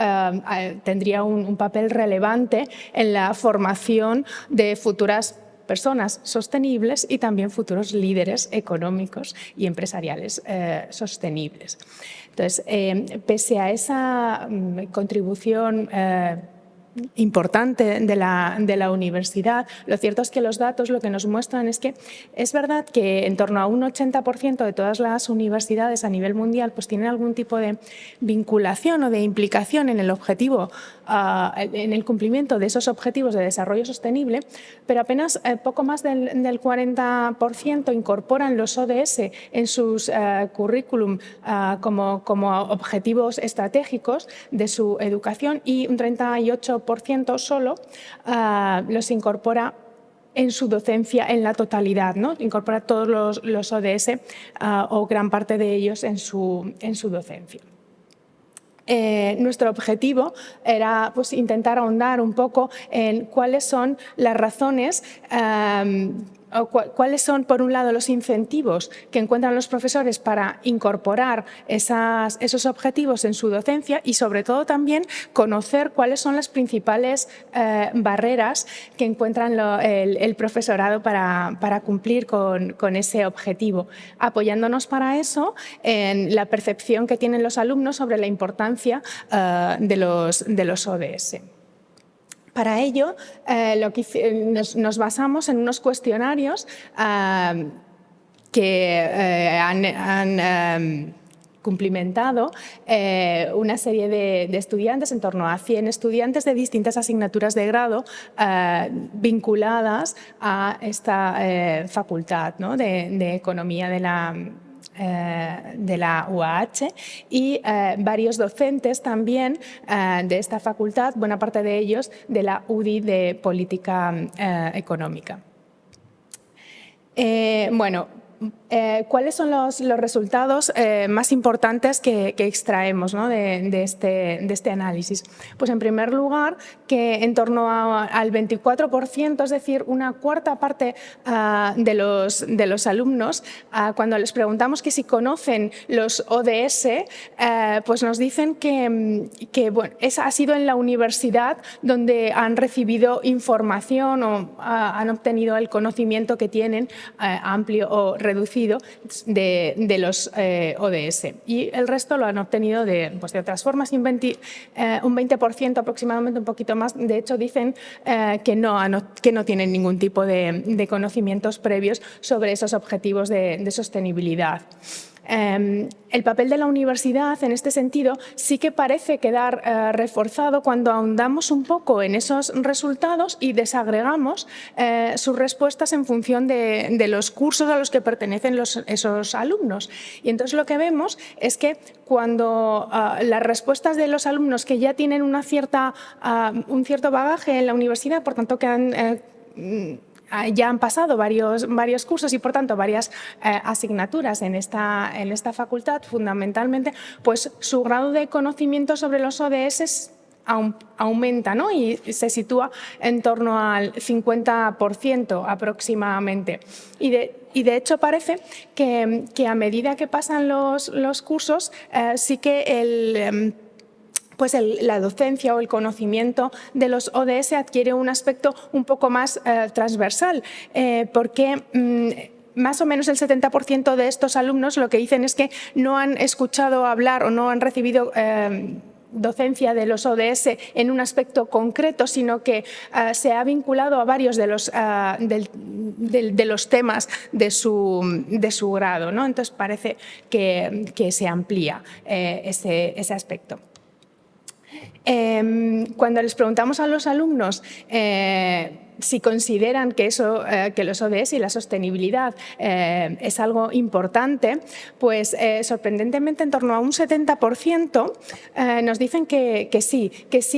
tendría un papel relevante en la formación de futuras personas sostenibles y también futuros líderes económicos y empresariales sostenibles. Entonces, pese a esa contribución importante de la universidad, lo cierto es que los datos lo que nos muestran es que es verdad que en torno a un 80% de todas las universidades a nivel mundial pues tienen algún tipo de vinculación o de implicación en el objetivo, en el cumplimiento de esos objetivos de desarrollo sostenible, pero apenas poco más del 40% incorporan los ODS en sus currículum como objetivos estratégicos de su educación y un 38% solo los incorpora en su docencia en la totalidad, ¿no? Incorpora todos los ODS o gran parte de ellos en su docencia. Nuestro objetivo era pues, intentar ahondar un poco en cuáles son las razones cuáles son, por un lado, los incentivos que encuentran los profesores para incorporar esos objetivos en su docencia y, sobre todo, también conocer cuáles son las principales barreras que encuentran el profesorado para cumplir con ese objetivo, apoyándonos para eso en la percepción que tienen los alumnos sobre la importancia de los ODS. Para ello, nos basamos en unos cuestionarios que han cumplimentado una serie de estudiantes, en torno a 100 estudiantes de distintas asignaturas de grado vinculadas a esta facultad, ¿no?, de Economía de la UAH, y varios docentes también de esta facultad, buena parte de ellos de la UDI de Política Económica. ¿Cuáles son los resultados más importantes que extraemos, ¿no?, de este análisis? Pues, en primer lugar, que en torno al 24%, es decir, una cuarta parte de los alumnos, cuando les preguntamos que si conocen los ODS, pues nos dicen que bueno, ha sido en la universidad donde han recibido información o han obtenido el conocimiento que tienen, amplio o reducido, de los ODS, y el resto lo han obtenido de otras formas. Un 20% aproximadamente, un poquito más, de hecho dicen que no tienen ningún tipo de conocimientos previos sobre esos objetivos de sostenibilidad. El papel de la universidad en este sentido sí que parece quedar reforzado cuando ahondamos un poco en esos resultados y desagregamos sus respuestas en función de los cursos a los que pertenecen esos alumnos. Y entonces lo que vemos es que cuando las respuestas de los alumnos que ya tienen un cierto bagaje en la universidad, por tanto que ya han pasado varios cursos y, por tanto, varias asignaturas en esta facultad, fundamentalmente, pues su grado de conocimiento sobre los ODS aumenta, ¿no?, y se sitúa en torno al 50% aproximadamente. Y de hecho parece que a medida que pasan los cursos, sí que la docencia o el conocimiento de los ODS adquiere un aspecto un poco más transversal, porque más o menos el 70% de estos alumnos lo que dicen es que no han escuchado hablar o no han recibido docencia de los ODS en un aspecto concreto, sino que se ha vinculado a varios de los temas de su grado, ¿no? Entonces parece que se amplía ese aspecto. Cuando les preguntamos a los alumnos si consideran que los ODS y la sostenibilidad es algo importante, pues sorprendentemente en torno a un 70% nos dicen que sí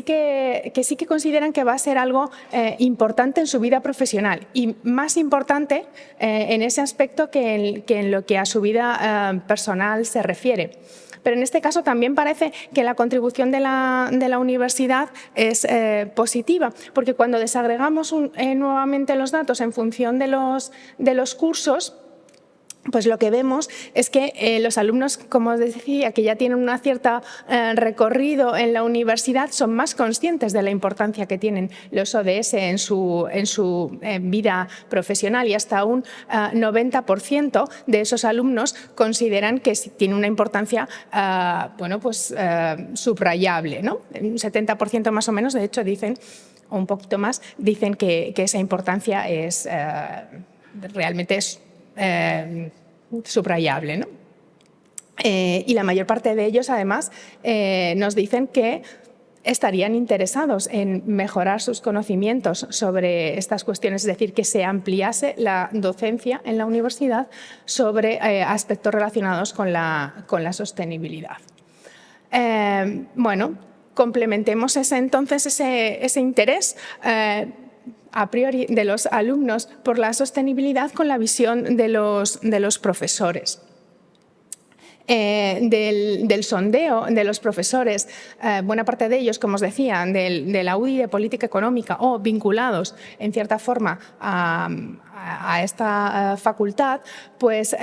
que consideran que va a ser algo importante en su vida profesional, y más importante en ese aspecto que en lo que a su vida personal se refiere. Pero en este caso también parece que la contribución de la universidad es positiva, porque cuando desagregamos nuevamente los datos en función de los cursos, pues lo que vemos es que los alumnos, como os decía, que ya tienen un cierto recorrido en la universidad, son más conscientes de la importancia que tienen los ODS en su vida profesional, y hasta un 90% de esos alumnos consideran que tiene una importancia subrayable, ¿no? Un 70% más o menos, de hecho, dicen, o un poquito más, dicen que esa importancia realmente es subrayable, ¿no? Y la mayor parte de ellos, además, nos dicen que estarían interesados en mejorar sus conocimientos sobre estas cuestiones, es decir, que se ampliase la docencia en la universidad sobre aspectos relacionados con la sostenibilidad. Complementemos entonces ese interés a priori de los alumnos por la sostenibilidad con la visión de los profesores. del sondeo de los profesores, buena parte de ellos, como os decía, de la UDI de política económica o vinculados en cierta forma a esta facultad, pues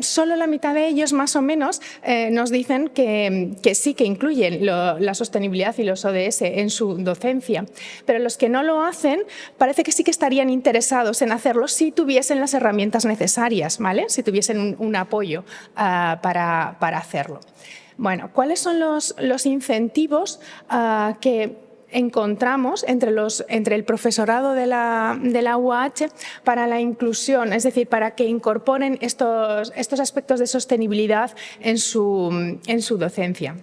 solo la mitad de ellos más o menos nos dicen que sí que incluyen la sostenibilidad y los ODS en su docencia, pero los que no lo hacen parece que sí que estarían interesados en hacerlo si tuviesen las herramientas necesarias, ¿vale? Si tuviesen un apoyo para hacerlo. Bueno, ¿cuáles son los incentivos que encontramos entre el profesorado de la UAH para la inclusión, es decir, para que incorporen estos aspectos de sostenibilidad en su docencia?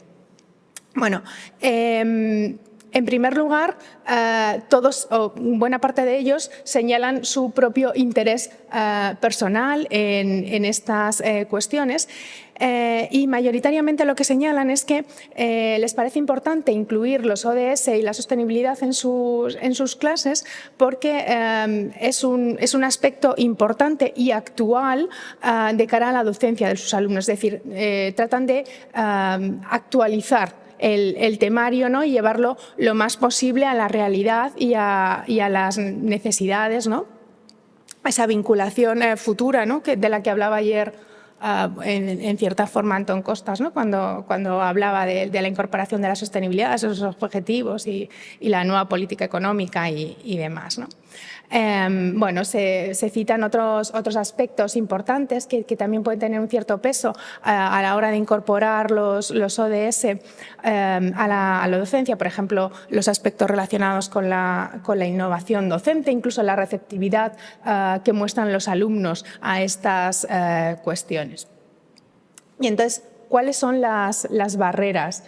Bueno, en primer lugar, todos o buena parte de ellos señalan su propio interés personal en estas cuestiones. Y mayoritariamente lo que señalan es que les parece importante incluir los ODS y la sostenibilidad en sus clases porque es un aspecto importante y actual de cara a la docencia de sus alumnos. Es decir, tratan de actualizar el temario, ¿no? Y llevarlo lo más posible a la realidad y a las necesidades, ¿no? Esa vinculación futura, ¿no? De la que hablaba ayer en cierta forma Antón Costas, ¿no? cuando hablaba de la incorporación de la sostenibilidad a esos objetivos y la nueva política económica y demás, ¿no? Bueno, se citan otros aspectos importantes que también pueden tener un cierto peso a la hora de incorporar los ODS a la docencia, por ejemplo, los aspectos relacionados con la innovación docente, incluso la receptividad que muestran los alumnos a estas cuestiones. Y entonces, ¿cuáles son las barreras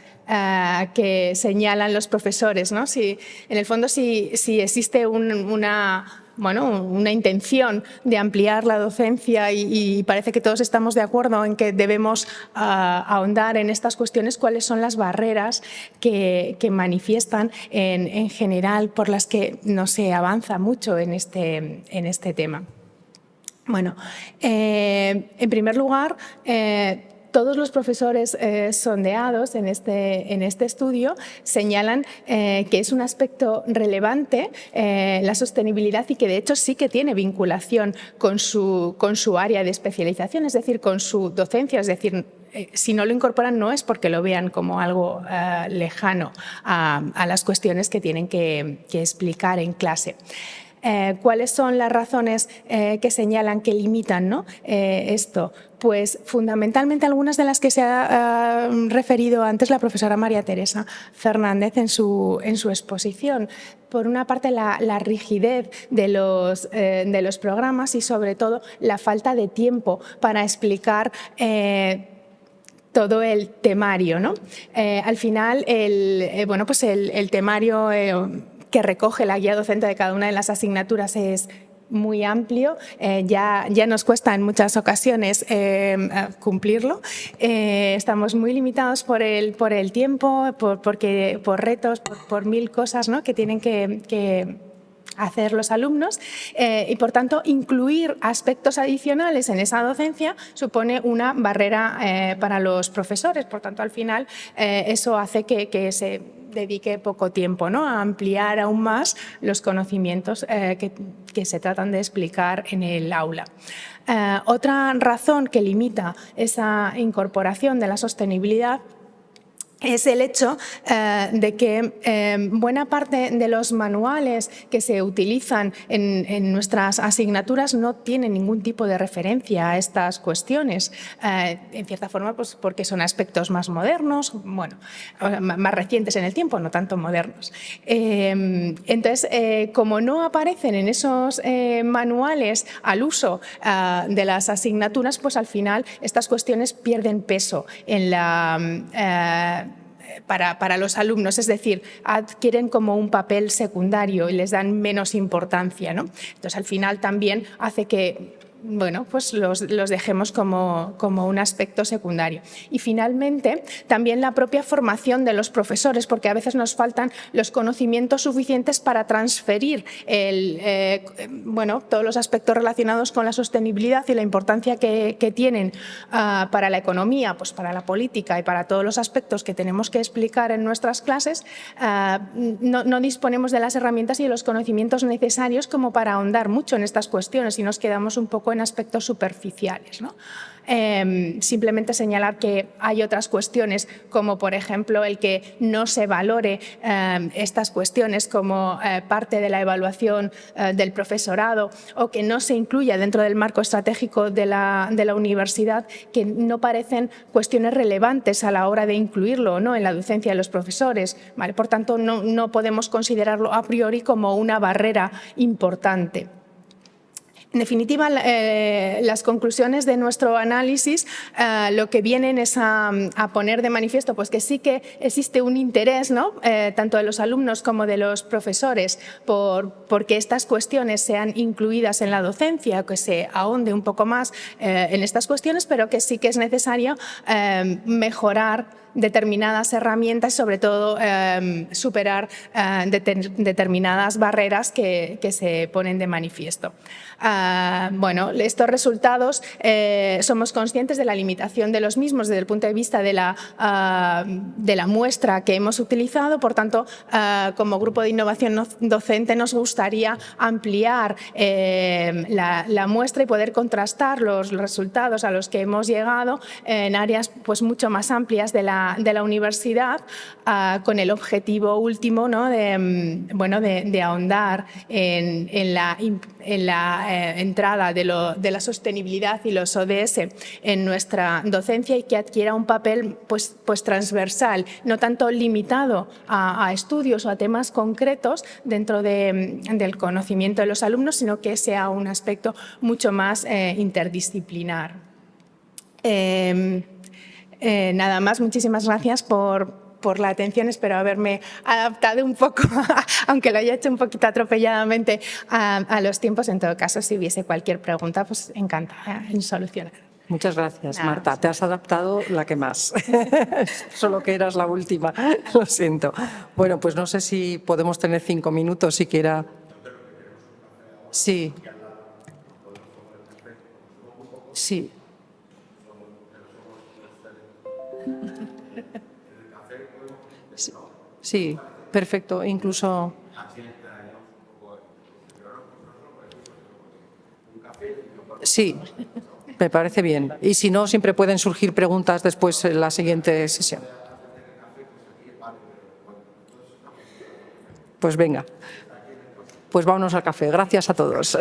que señalan los profesores, ¿no? En el fondo, si existe una intención de ampliar la docencia y parece que todos estamos de acuerdo en que debemos ahondar en estas cuestiones, ¿cuáles son las barreras que manifiestan en general por las que no se avanza mucho en este tema? Bueno, en primer lugar, todos los profesores sondeados en este estudio señalan que es un aspecto relevante la sostenibilidad y que de hecho sí que tiene vinculación con su área de especialización, es decir, con su docencia, es decir, si no lo incorporan no es porque lo vean como algo lejano a las cuestiones que tienen que explicar en clase. ¿Cuáles son las razones que señalan que limitan, ¿no? Esto? Pues fundamentalmente algunas de las que se ha referido antes la profesora María Teresa Fernández en su exposición. Por una parte, la rigidez de los programas y sobre todo la falta de tiempo para explicar todo el temario, ¿no? Al final, el temario que recoge la guía docente de cada una de las asignaturas es muy amplio, ya nos cuesta en muchas ocasiones cumplirlo. Estamos muy limitados por el tiempo, por retos, por mil cosas, ¿no? que tienen que hacer los alumnos y, por tanto, incluir aspectos adicionales en esa docencia supone una barrera para los profesores. Por tanto, al final, eso hace que se dedique poco tiempo, ¿no? A ampliar aún más los conocimientos que se tratan de explicar en el aula. Otra razón que limita esa incorporación de la sostenibilidad es el hecho de que buena parte de los manuales que se utilizan en nuestras asignaturas no tienen ningún tipo de referencia a estas cuestiones, en cierta forma pues porque son aspectos más modernos, bueno, más recientes en el tiempo, no tanto modernos. Entonces, como no aparecen en esos manuales al uso de las asignaturas, pues al final estas cuestiones pierden peso en para los alumnos, es decir, adquieren como un papel secundario y les dan menos importancia, ¿no? Entonces, al final también hace que bueno, pues los dejemos como un aspecto secundario. Y finalmente, también la propia formación de los profesores, porque a veces nos faltan los conocimientos suficientes para transferir todos los aspectos relacionados con la sostenibilidad y la importancia que tienen para la economía, pues para la política y para todos los aspectos que tenemos que explicar en nuestras clases. No disponemos de las herramientas y de los conocimientos necesarios como para ahondar mucho en estas cuestiones y nos quedamos un poco en aspectos superficiales, ¿no? Simplemente señalar que hay otras cuestiones, como por ejemplo el que no se valore estas cuestiones como parte de la evaluación del profesorado, o que no se incluya dentro del marco estratégico de la universidad, que no parecen cuestiones relevantes a la hora de incluirlo, ¿no?, en la docencia de los profesores, ¿vale? Por tanto, no podemos considerarlo a priori como una barrera importante. En definitiva, las conclusiones de nuestro análisis lo que vienen es a poner de manifiesto pues que sí que existe un interés, ¿no?, tanto de los alumnos como de los profesores porque estas cuestiones sean incluidas en la docencia, que se ahonde un poco más en estas cuestiones, pero que sí que es necesario mejorar determinadas herramientas, sobre todo superar determinadas barreras que se ponen de manifiesto. Bueno, estos resultados somos conscientes de la limitación de los mismos desde el punto de vista de la muestra que hemos utilizado. Por tanto, como grupo de innovación docente nos gustaría ampliar la muestra y poder contrastar los resultados a los que hemos llegado en áreas pues mucho más amplias de la universidad, con el objetivo último, ¿no?, de ahondar en la entrada de la sostenibilidad y los ODS en nuestra docencia, y que adquiera un papel pues transversal, no tanto limitado a estudios o a temas concretos dentro del conocimiento de los alumnos, sino que sea un aspecto mucho más interdisciplinar. Nada más, muchísimas gracias por la atención. Espero haberme adaptado un poco, aunque lo haya hecho un poquito atropelladamente, a los tiempos. En todo caso, si hubiese cualquier pregunta, pues encantada en solucionar. Muchas gracias, Marta. Te has adaptado la que más. Solo que eras la última. Lo siento. Bueno, pues no sé si podemos tener 5 minutos siquiera. Sí. Sí. Sí, perfecto. Incluso... Sí, me parece bien. Y si no, siempre pueden surgir preguntas después en la siguiente sesión. Pues venga, pues vámonos al café. Gracias a todos.